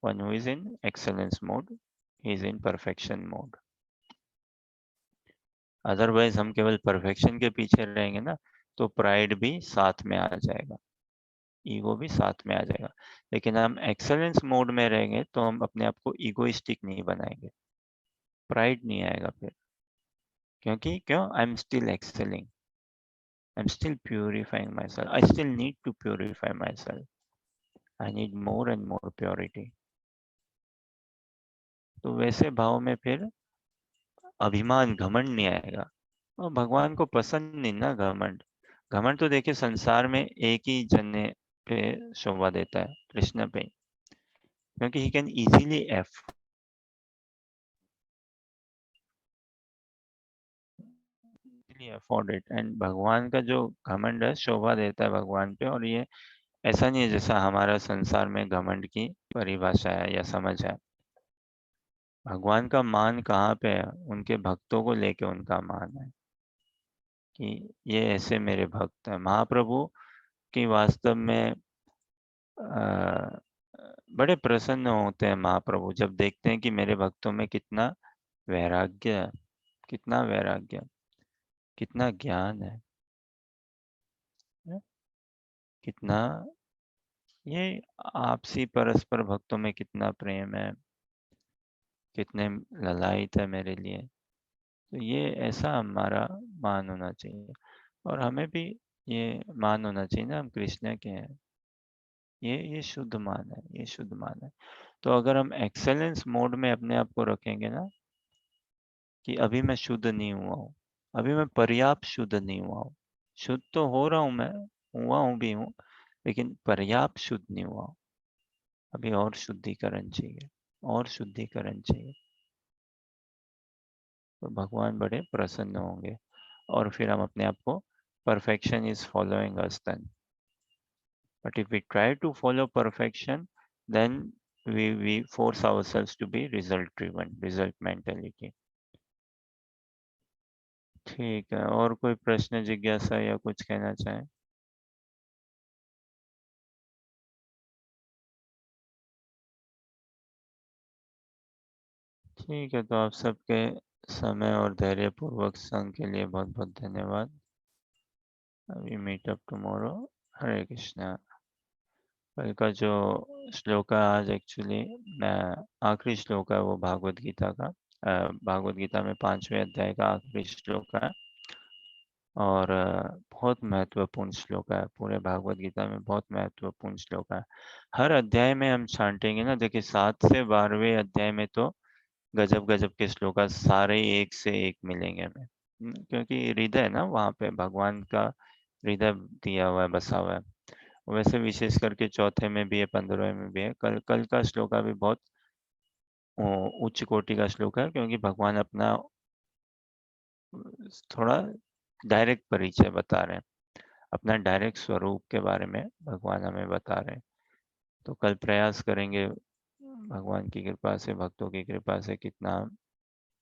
One who is in excellence mode, he is in perfection mode. Otherwise हम केवल परफेक्शन के पीछे रहेंगे ना, तो प्राइड भी साथ में आ जाएगा, ईगो भी साथ में आ जाएगा। लेकिन हम एक्सेलेंस मोड में रहेंगे तो हम अपने आप को ईगोइस्टिक नहीं बनाएंगे, प्राइड नहीं आएगा फिर। क्यों? I am still excelling, I am still purifying myself, I still need to purify myself, I need more and more purity. तो वैसे भाव में फिर अभिमान, घमंड नहीं आएगा। और भगवान को पसंद नहीं ना घमंड। घमंड तो देखिए संसार में एक ही जने पे शोभा देता है, कृष्ण पे, क्योंकि he can easily afford it. And भगवान का जो घमंड है शोभा देता है भगवान पे। और ये ऐसा नहीं है जैसा हमारा संसार में घमंड की परिभाषा है या समझ है। भगवान का मान कहाँ पे है? उनके भक्तों को लेके उनका मान है कि ये ऐसे मेरे भक्त हैं। महाप्रभु की वास्तव में बड़े प्रसन्न होते हैं महाप्रभु जब देखते हैं कि मेरे भक्तों में कितना वैराग्य है, कितना वैराग्य, कितना ज्ञान है, कितना ये आपसी परस्पर भक्तों में कितना प्रेम है, कितने ललायित है मेरे लिए। तो ये ऐसा हमारा मान होना चाहिए। और हमें भी ये मान होना चाहिए ना, हम कृष्ण के हैं। ये शुद्ध मान है, ये शुद्ध मान है। तो अगर हम एक्सेलेंस मोड में अपने आप को रखेंगे ना कि अभी मैं शुद्ध नहीं हुआ हूँ, अभी मैं पर्याप्त शुद्ध नहीं हुआ हूँ। शुद्ध तो हो रहा हूँ, मैं हुआ हूँ भी हूँ, लेकिन पर्याप्त शुद्ध नहीं हुआ हूँ। अभी और शुद्धिकरण चाहिए, और शुद्धिकरण चाहिए। तो भगवान बड़े प्रसन्न होंगे और फिर हम अपने आप को perfection is following us then. But if we try to follow perfection, then we force ourselves to be result driven, result mentality. ठीक है, और कोई प्रश्न, जिज्ञासा या कुछ कहना चाहें? ठीक है, तो आप सबके समय और धैर्य पूर्वक संग के लिए बहुत बहुत धन्यवाद। We meet up tomorrow. Hare Krishna. कल का जो श्लोक है आज एक्चुअली आखिरी श्लोक है वो भागवत गीता का। भागवत गीता में 5वें अध्याय का आखिरी श्लोक है और बहुत महत्वपूर्ण श्लोक है। पूरे भागवत गीता में बहुत महत्वपूर्ण श्लोक है। हर अध्याय में हम छांटेंगे ना, देखिए 7 से 12वें अध्याय में तो गजब गजब के श्लोक सारे एक से एक मिलेंगे हमें। क्योंकि हृदय ना वहाँ पे भगवान का हृदय दिया हुआ है, बसा हुआ है। वैसे विशेष करके चौथे में भी है, 15वें में भी है। कल का श्लोक भी बहुत उच्च कोटि का श्लोक है, क्योंकि भगवान अपना थोड़ा डायरेक्ट परिचय बता रहे हैं, अपना डायरेक्ट स्वरूप के बारे में भगवान हमें बता रहे हैं। तो कल प्रयास करेंगे भगवान की कृपा से, भक्तों की कृपा से कितना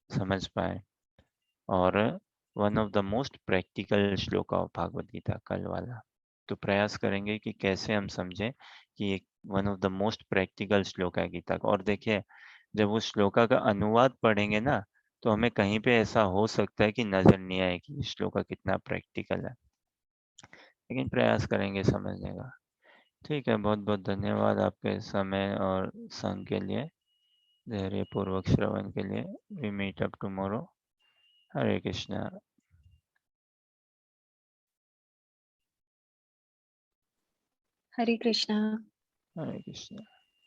समझ पाए। और one of the most practical श्लोक ऑफ भागवत गीता कल वाला। तो प्रयास करेंगे कि कैसे हम समझें कि एक one of the most practical श्लोक है गीता का। और देखिए जब उस श्लोका का अनुवाद पढ़ेंगे ना, तो हमें कहीं पे ऐसा हो सकता है कि नजर नहीं आए कि श्लोका कितना प्रैक्टिकल है, लेकिन प्रयास करेंगे समझने का। ठीक है, बहुत बहुत धन्यवाद आपके समय और संग के लिए, धैर्य पूर्वक श्रवण के लिए। We meet up tomorrow. Hare Krishna. Hare Krishna. Hare Krishna.